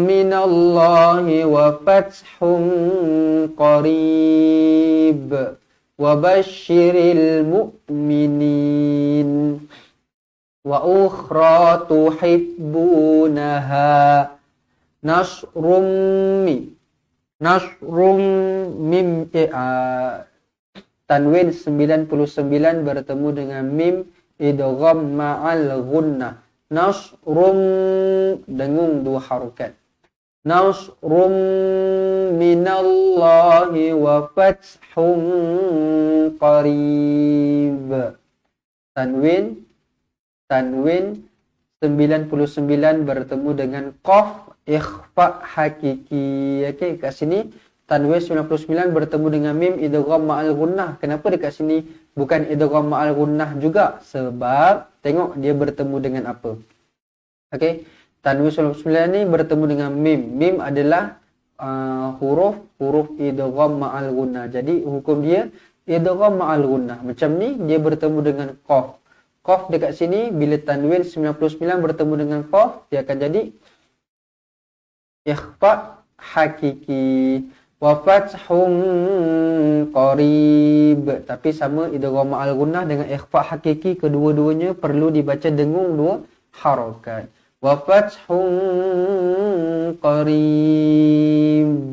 مِّنَ اللَّهِ وَفَتْحٌ قَرِيبٌ وَبَشِّرِ الْمُؤْمِنِينَ وَأُخْرَى تُحِبُّونَهَا نَصْرٌ مِّن tanwin 99 bertemu dengan mim idgham ma'al ghunnah. Nasrum dengung dua harakat. Nasrum minallahi wa fathun qarib. Tanwin 99 bertemu dengan qaf ikhfa hakiki. Okey, kat sini tanwin 99 bertemu dengan mim idgham ma'al ghunnah. Kenapa dekat sini bukan idgham ma'al ghunnah juga? Sebab tengok dia bertemu dengan apa. Okey, tanwin 99 ni bertemu dengan mim. Mim adalah huruf idgham ma'al ghunnah. Jadi hukum dia idgham ma'al ghunnah. Macam ni dia bertemu dengan qaf. Qaf dekat sini bila tanwin 99 bertemu dengan qaf, dia akan jadi ikhfa hakiki. Wa fathun qarib. Tapi sama idgham ma'al ghunnah dengan ikhfa hakiki, kedua-duanya perlu dibaca dengung dua harakat. Wa fathun qarib.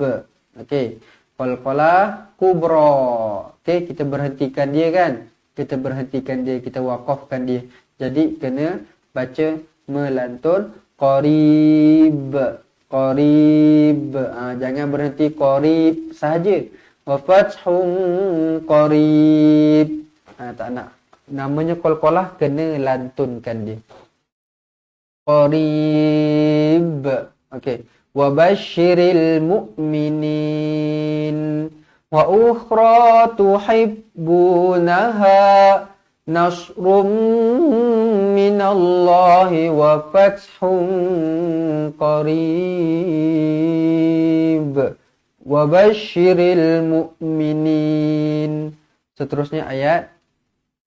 Okey. Qalqalah kubra. Okey, kita berhentikan dia kan? Kita berhentikan dia, kita waqafkan dia. Jadi kena baca melantun qarib. Qarib. Jangan berhenti qarib sahaja. Wa fathun qarib. Tak nak. Namanya qalqalah, kena lantunkan dia. Qarib. Okey. Wa basyiril mu'minin. Wa ukhra tuhibbunaha nasrum minallahi wa fathun qarib wa basyiril mu'minin. Seterusnya ayat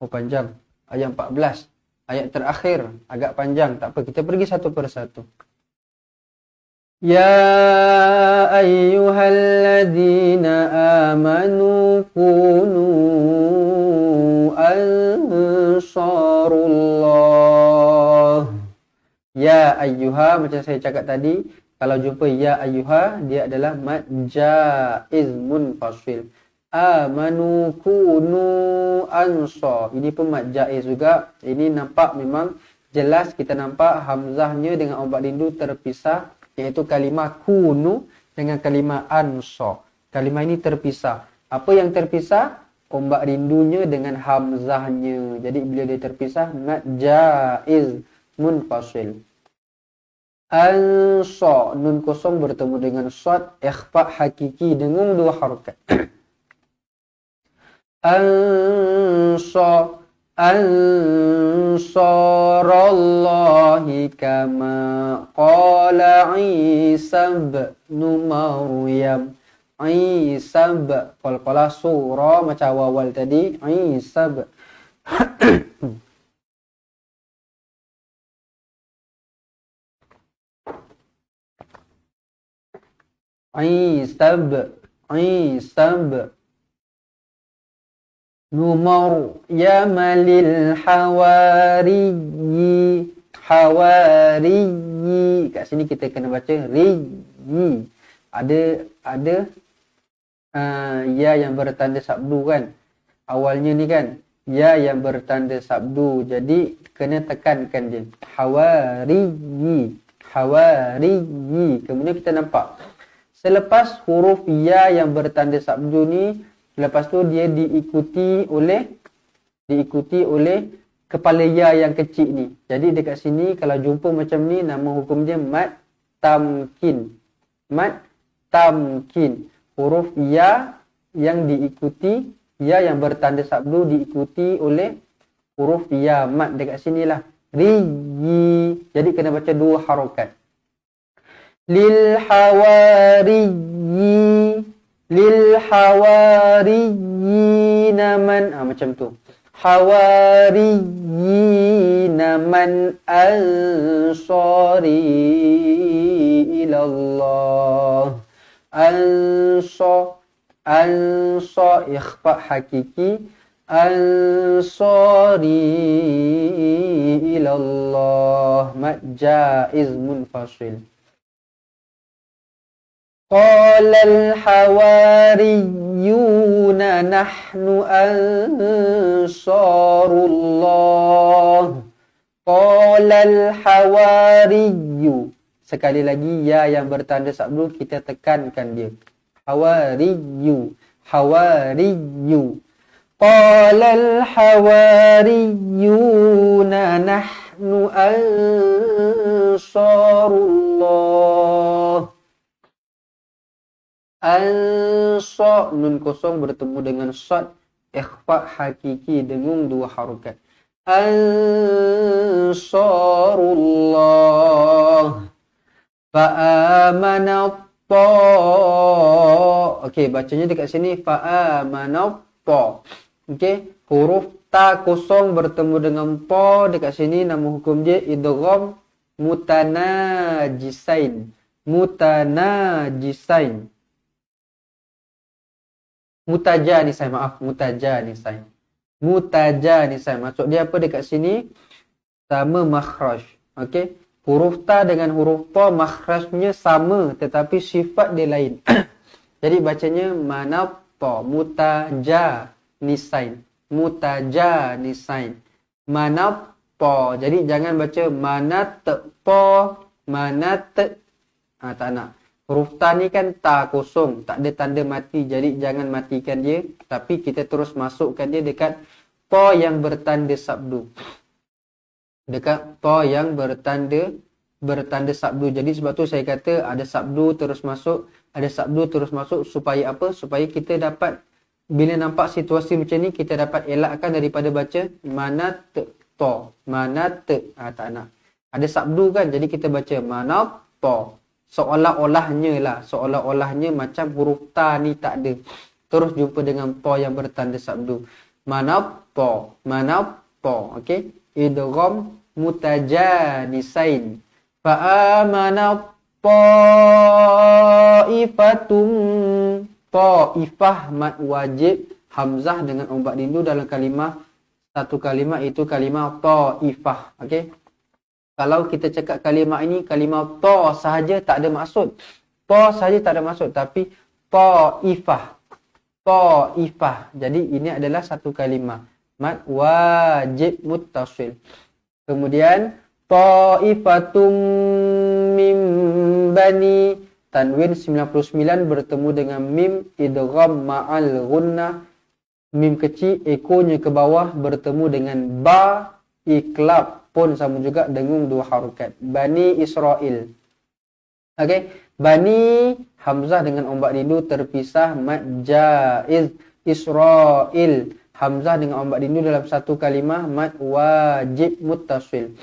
panjang, ayat 14. Ayat terakhir agak panjang, tak apa, kita pergi satu persatu. Ya ayyuhalladzina amanu kunu ansarullah. Ya ayyuha, macam saya cakap tadi, kalau jumpa ya ayyuha, dia adalah mad jaiz munfasil. Amanu kunu ansar. Ini pun mad jaiz juga. Ini nampak memang jelas, kita nampak hamzahnya dengan ombak rindu terpisah, iaitu kalimah kunu dengan kalimah ansar. Kalimah ini terpisah. Apa yang terpisah? Ombak rindunya dengan hamzahnya. Jadi bila dia terpisah, mad jaiz munfasil. Ansar, nun kosong bertemu dengan shad, ikhfa hakiki dengan dua harakat. Ansarallahi kama qala Isa ibn Maryam. Isa qalqalah surah macam awal tadi. Isa Numar ya malil hawariyi. Hawariyi. Kat sini kita kena baca riyi. Ada ya yang bertanda sabdu kan. Awalnya ni kan ya yang bertanda sabdu. Jadi kena tekankan dia. Hawariyi. Hawariyi. Kemudian kita nampak selepas huruf ya yang bertanda sabdu ni, lepas tu dia diikuti oleh kepala ya yang kecil ni. Jadi dekat sini kalau jumpa macam ni, nama hukum dia mad tamkin. Mad tamkin. Huruf ya yang diikuti, ya yang bertanda sabdu diikuti oleh huruf ya mad dekat sinilah. Riyi. Jadi kena baca dua harakat. Lil hawariyi. Lil hawariyina man, macam tu. Hawariyina man ansari ilallah. Ansar ikhfa hakiki. Ansari ilallah. Mad jaiz munfasil. Qala al-hawariyuna nahnu ansarullah. Qala al-hawariyu. Sekali lagi ya yang bertanda sabdu kita tekankan dia. Hawariyu. Hawariyu. Qala al-hawariyuna nahnu ansarullah. Ansar, nun kosong bertemu dengan shad, ikhfa hakiki dengan dua harakat. Ansarullah. Fa'amana ta. Okey, bacanya dekat sini fa'amana ta. Okey, huruf ta kosong bertemu dengan ta dekat sini, nama hukum dia idgham mutanajisain. Mutanajisain. Mutajanisain, maaf, mutajanisain. Mutajanisain. Maksud dia apa dekat sini? Sama makhraj. Okey. Huruf ta dengan huruf ta makhrajnya sama tetapi sifat dia lain. Jadi bacanya manata, mutajanisain. Mutajanisain. Manata. Jadi jangan baca manata, manata. Tak nak. Huruf ta ni kan ta kosong, tak ada tanda mati. Jadi jangan matikan dia, tapi kita terus masukkan dia dekat ta yang bertanda sabdu. Dekat ta yang bertanda sabdu. Jadi sebab tu saya kata ada sabdu terus masuk, ada sabdu terus masuk supaya apa? Supaya kita dapat, bila nampak situasi macam ni, kita dapat elakkan daripada baca manat ta. Manat tak nak. Ada sabdu kan, jadi kita baca manat ta. Seolah-olahnya macam huruf ta ni tak ada. Terus jumpa dengan ta yang bertanda sabdu. Manata. Okey. idgham mutajanisain. Fa'amana ta'ifatum, ta'ifah mad wajib, hamzah dengan ombak rindu dalam kalimah, satu kalimah itu kalimah ta'ifah. Okey. Kalau kita cakap kalimah ini kalimah ta sahaja tak ada maksud. Ta sahaja tak ada maksud, tapi ta'ifah. Ta'ifah. Jadi ini adalah satu kalimah mad wajib muttasil. Kemudian ta'ifatum mim bani, tanwin 99 bertemu dengan mim, idgham ma'al gunnah, mim kecil ekornya ke bawah bertemu dengan ba, iklab pun sama juga dengung dua harokat. Bani Israel. Okey, Bani hamzah dengan ombak rindu terpisah mad jaiz. Israel hamzah dengan ombak rindu dalam satu kalimah mad wajib muttasil.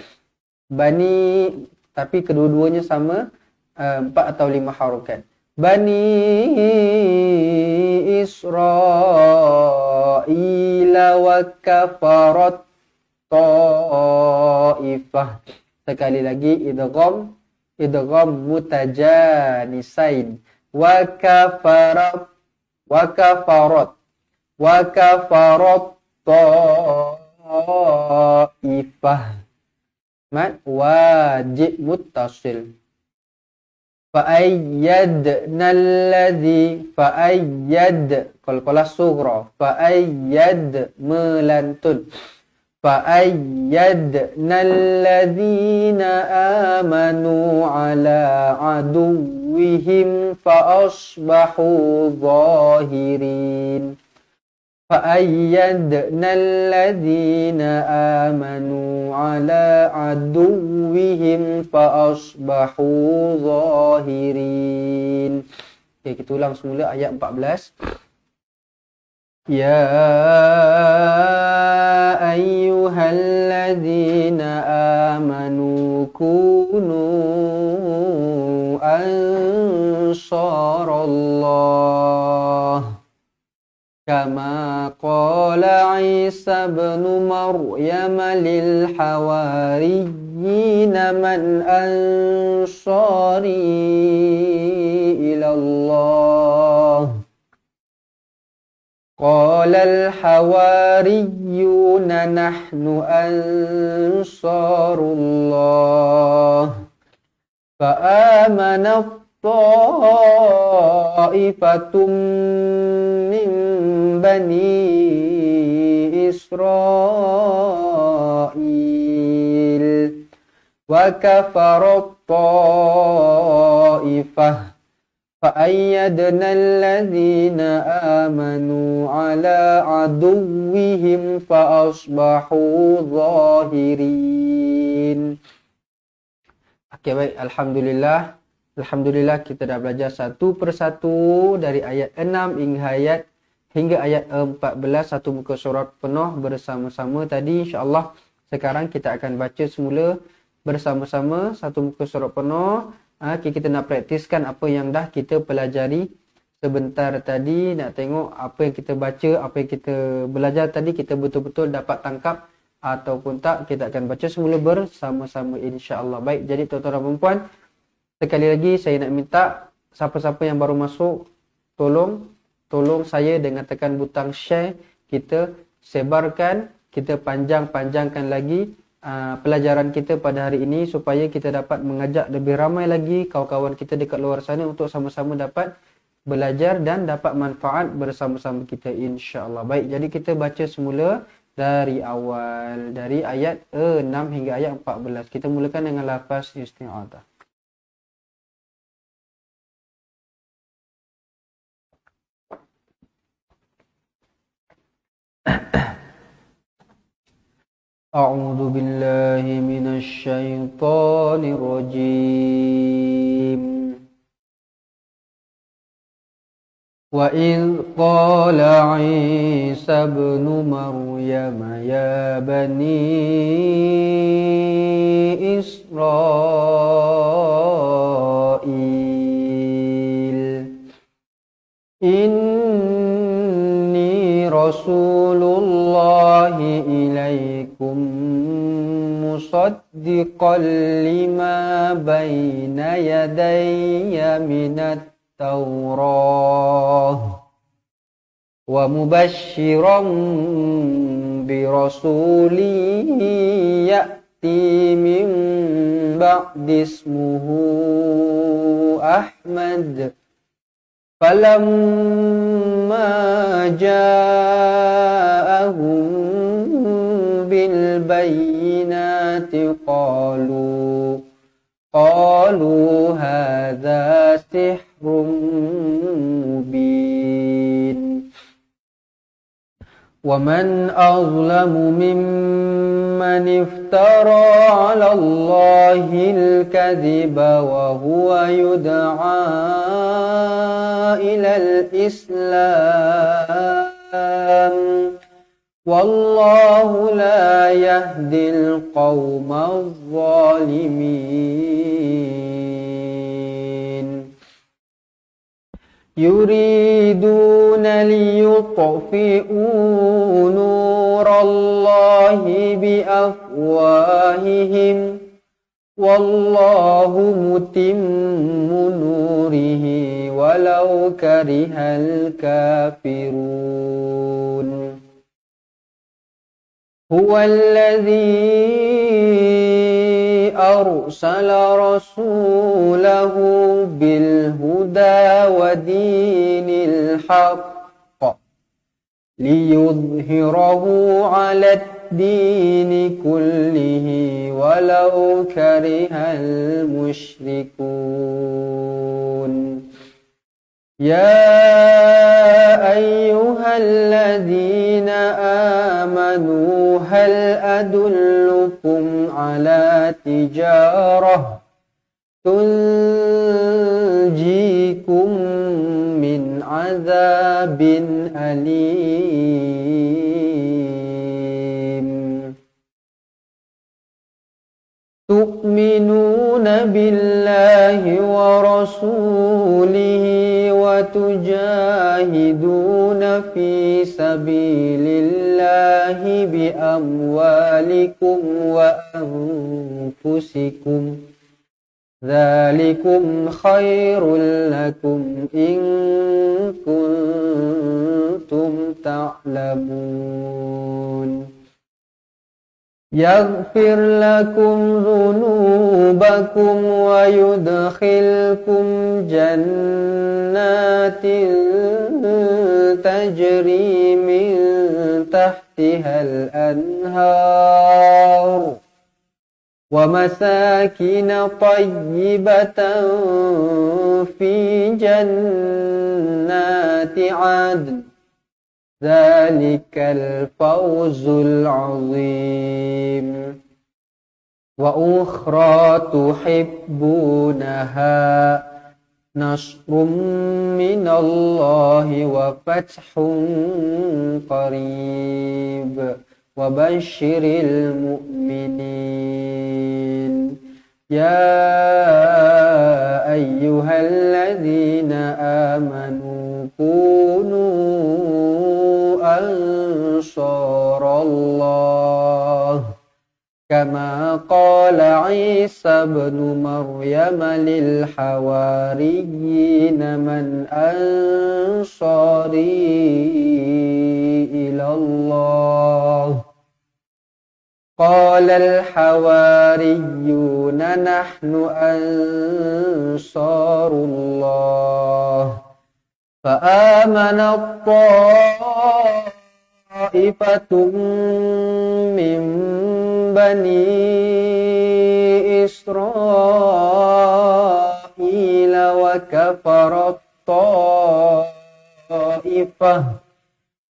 Bani, tapi kedua-duanya sama 4 atau 5 harokat. Bani Israel wa kafarat ta'ifah. Sekali lagi idgham mutajanisain. Wa kafarat ta'ifah. Mad wajib muttasil. Fa'ayyadna alladhi, fa'ayyad qalqalah sughra, fa'ayyad melantun. Fa'ayyadna alladhina amanu ala aduwwihim fa'asbahu zahirin. فَأَيَّدْنَا الَّذِينَ آمَنُوا عَلَى عَدُوِّهِمْ فَأَصْبَحُوا ظَاهِرِينَ. Okay, kita ulang semula ayat 14. Ya ayyuhalladzina amanu kunu ansarallah kama qala Isa ibn Maryam lil hawariyyin man ansari ila Allah. Qala al hawariyuna nahnu ansarullah. Fa amana ta'ifatum min bani Israel wa kafarat ta'ifah fa'ayyadna alladhina amanu ala aduwwihim fa'asbahu zahirin. Okey, baik, alhamdulillah. Alhamdulillah kita dah belajar satu persatu dari ayat 6 hingga ayat 14 satu muka surat penuh bersama-sama tadi. InsyaAllah sekarang kita akan baca semula bersama-sama satu muka surat penuh. Kita nak praktiskan apa yang dah kita pelajari sebentar tadi. Nak tengok apa yang kita baca, apa yang kita belajar tadi kita betul-betul dapat tangkap ataupun tak. Kita akan baca semula bersama-sama insyaAllah. Baik, jadi tuan-tuan dan puan-puan, sekali lagi saya nak minta siapa-siapa yang baru masuk, tolong saya dengan tekan butang share, kita sebarkan, kita panjangkan lagi pelajaran kita pada hari ini supaya kita dapat mengajak lebih ramai lagi kawan-kawan kita dekat luar sana untuk sama-sama dapat belajar dan dapat manfaat bersama-sama kita insya-Allah. Baik, jadi kita baca semula dari awal, dari ayat 6 hingga ayat 14. Kita mulakan dengan lafaz isti'adzah. A'udzu billahi minasy syaithanir rajim. Wa idz qala Isa ibn Maryam ya bani Israil inni Rasulullahi ilaikum musaddiqan lima baina yadayya minat Taurah wa mubasysyiran bi rasulin ya'ti min ba'di ismuhu Ahmad falamma ja'ahum bil bayyinati qalu hadza sihrun mubin wa man azlamu mimman iftara 'ala Allahil kadhiba wa huwa yud'a ilal Islam wallahu la yahdil qawmaz zalimin yuriduna liyutfi'u nurallahi biafwahihim wallahu mutimmu nurihi walau karihal kafirun huwallazi arsala rasulahu bil huda wa dinil haqq liyudhhirahu 'alad dini kullihi walau karihal musyrikun ya ayyuhalladzina amanu hal adullukum ala tijarah tunjikum min azabin alim tu'minuna billahi wa rasulihi wa tujahiduna fi sabilillahi bi amwalikum wa anfusikum dzalikum khairul lakum in kuntum ta'lamun yaghfir lakum dhunubakum wa yudkhilkum jannatin tajri min tahtihal anhar wa masakin tayyibatan fi jannati 'adn dzalikal fawzul 'azim wa ukhra tuhibbunaha nasrum minallahi wa fathun qarib wa basyiril mu'minin ya ayyuhalladzina amanu kunu ansarallah kama qala Isa ibn Maryam lil hawariyyin man ansari ila Allah qala al hawariyyuna nahnu ansarullah fa amana ta'ifatun min bani Israil wa kafarat ta'ifah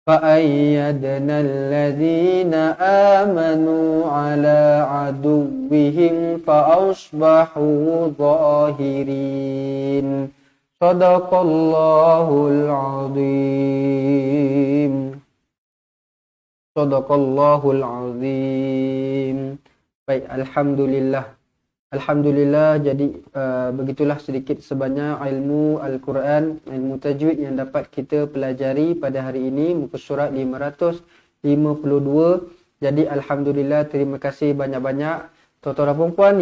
fa ayyadna alladhina amanu ala aduwwihim fa asbahu zahirin sadaqallahul azim. Sadaqallahul azim. Baik, alhamdulillah. Alhamdulillah, jadi begitulah sedikit sebanyak ilmu Al-Quran, ilmu tajwid yang dapat kita pelajari pada hari ini, muka surat 552 Jadi alhamdulillah, terima kasih banyak-banyak tuan-tuan dan puan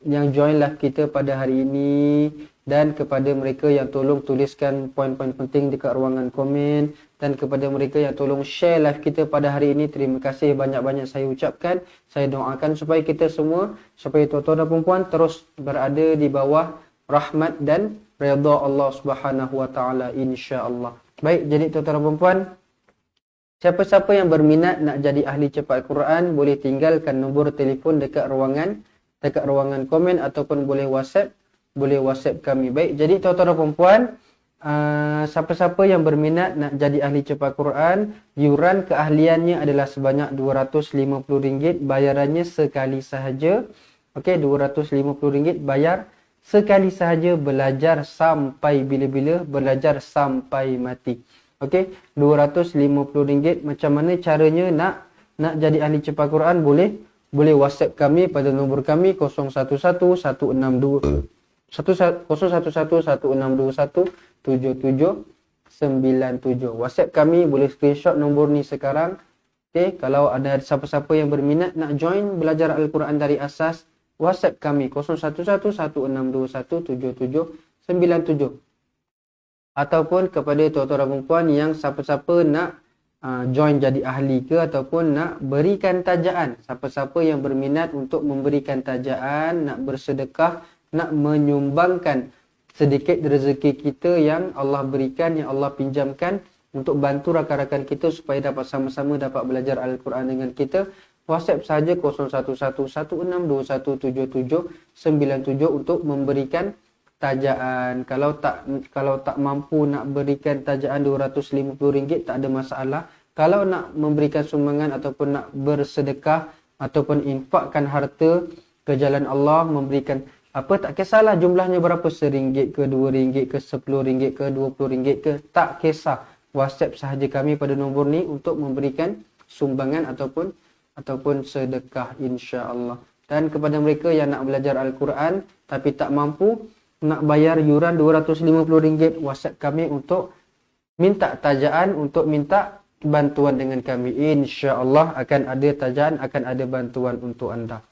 yang join live kita pada hari ini, dan kepada mereka yang tolong tuliskan poin-poin penting dekat ruangan komen, dan kepada mereka yang tolong share live kita pada hari ini, terima kasih banyak-banyak saya ucapkan. Saya doakan supaya kita semua, supaya tuan-tuan dan puan terus berada di bawah rahmat dan redha Allah Subhanahu wa taala, insya-Allah. Baik, jadi tuan-tuan dan puan, siapa-siapa yang berminat nak jadi ahli cepat Quran boleh tinggalkan nombor telefon dekat ruangan komen ataupun boleh WhatsApp kami. Baik, jadi tuan-tuan dan puan, siapa-siapa yang berminat nak jadi ahli cepat Quran, yuran keahliannya adalah sebanyak RM250, bayarannya sekali sahaja. Okey, RM250 bayar sekali sahaja, belajar sampai bila-bila, belajar sampai mati. Okey, RM250. Macam mana caranya nak jadi ahli cepat Quran? Boleh WhatsApp kami pada nombor kami 011-162 011-162-16797. WhatsApp kami, boleh screenshot nombor ni sekarang. Okey, kalau ada siapa-siapa yang berminat nak join belajar Al-Quran dari asas, WhatsApp kami 011-162-16797. Ataupun kepada tuan-tuan dan puan yang siapa-siapa nak join jadi ahli ke ataupun nak berikan tajaan, siapa-siapa yang berminat untuk memberikan tajaan, nak bersedekah, nak menyumbangkan sedikit rezeki kita yang Allah berikan, yang Allah pinjamkan, untuk bantu rakan-rakan kita supaya dapat sama-sama dapat belajar Al-Quran dengan kita, WhatsApp saja 011-162-16797 untuk memberikan tajaan. Kalau tak mampu nak berikan tajaan RM250, tak ada masalah. Kalau nak memberikan sumbangan ataupun nak bersedekah ataupun infakkan harta ke jalan Allah, memberikan apa, tak kisahlah jumlahnya berapa, RM1 ke, RM2 ke, RM10 ke, RM20 ke, tak kisah. WhatsApp sahaja kami pada nombor ni untuk memberikan sumbangan ataupun sedekah, insya-Allah. Dan kepada mereka yang nak belajar Al-Quran tapi tak mampu nak bayar yuran RM250, WhatsApp kami untuk minta tajaan, untuk minta bantuan dengan kami. InsyaAllah akan ada tajaan, akan ada bantuan untuk anda.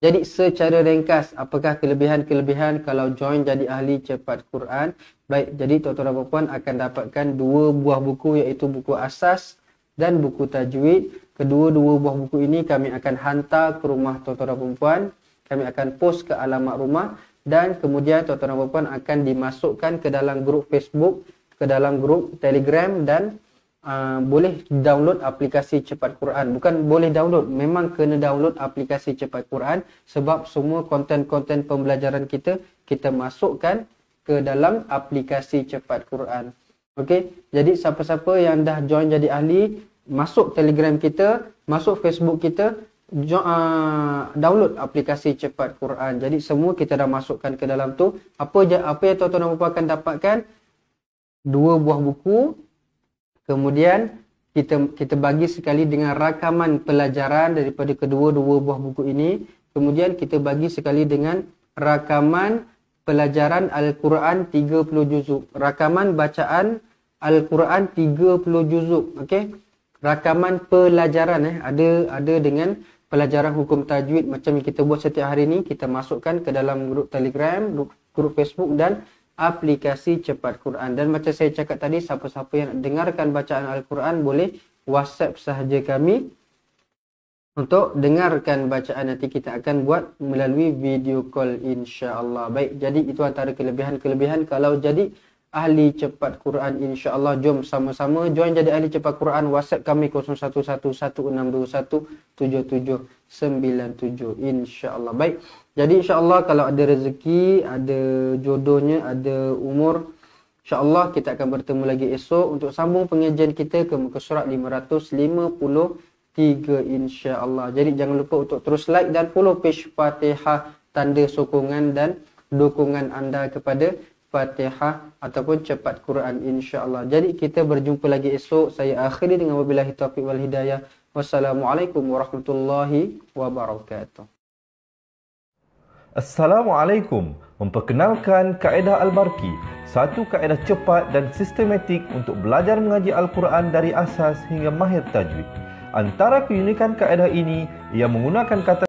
Jadi secara ringkas, apakah kelebihan-kelebihan kalau join jadi ahli cepat Quran? Baik, jadi tuan-tuan dan puan akan dapatkan 2 buah buku, iaitu buku asas dan buku tajwid. Kedua-dua buah buku ini kami akan hantar ke rumah tuan-tuan dan puan. Kami akan post ke alamat rumah, dan kemudian tuan-tuan dan puan akan dimasukkan ke dalam grup Facebook, ke dalam grup Telegram, dan boleh download aplikasi cepat Quran. Bukan boleh download, memang kena download aplikasi cepat Quran, sebab semua konten-konten pembelajaran kita masukkan ke dalam aplikasi cepat Quran. Okey, jadi siapa-siapa yang dah join jadi ahli, masuk Telegram kita, masuk Facebook kita, download aplikasi cepat Quran. Jadi semua kita dah masukkan ke dalam tu. Apa yang tuan-tuan dan puan akan dapatkan? 2 buah buku. Kemudian kita bagi sekali dengan rakaman pelajaran daripada kedua-dua buah buku ini. Kemudian kita bagi sekali dengan rakaman pelajaran Al-Quran 30 juzuk. Rakaman bacaan Al-Quran 30 juzuk. Okey. Rakaman pelajaran ada dengan pelajaran hukum tajwid macam yang kita buat setiap hari ni, kita masukkan ke dalam grup Telegram, grup Facebook dan aplikasi cepat Quran. Dan macam saya cakap tadi, siapa-siapa yang dengarkan bacaan Al-Quran boleh WhatsApp sahaja kami untuk dengarkan bacaan. Nanti kita akan buat melalui video call, insya-Allah. Baik, jadi itu antara kelebihan-kelebihan kalau jadi ahli cepat Quran, insya-Allah. Jom sama-sama join jadi ahli cepat Quran. WhatsApp kami 011-162-16797, insya-Allah. Baik, jadi insya-Allah kalau ada rezeki, ada jodohnya, ada umur, insya-Allah kita akan bertemu lagi esok untuk sambung pengajian kita ke muka surat 553, insya-Allah. Jadi jangan lupa untuk terus like dan follow page Fatihah, tanda sokongan dan dukungan anda kepada Fatihah ataupun cepat Quran, insya-Allah. Jadi kita berjumpa lagi esok. Saya akhiri dengan wabillahi taufiq wal hidayah. Wassalamualaikum warahmatullahi wabarakatuh. Assalamualaikum. Memperkenalkan kaedah Al-Barqi, satu kaedah cepat dan sistematik untuk belajar mengaji Al-Quran dari asas hingga mahir tajwid. Antara keunikan kaedah ini, ia menggunakan kata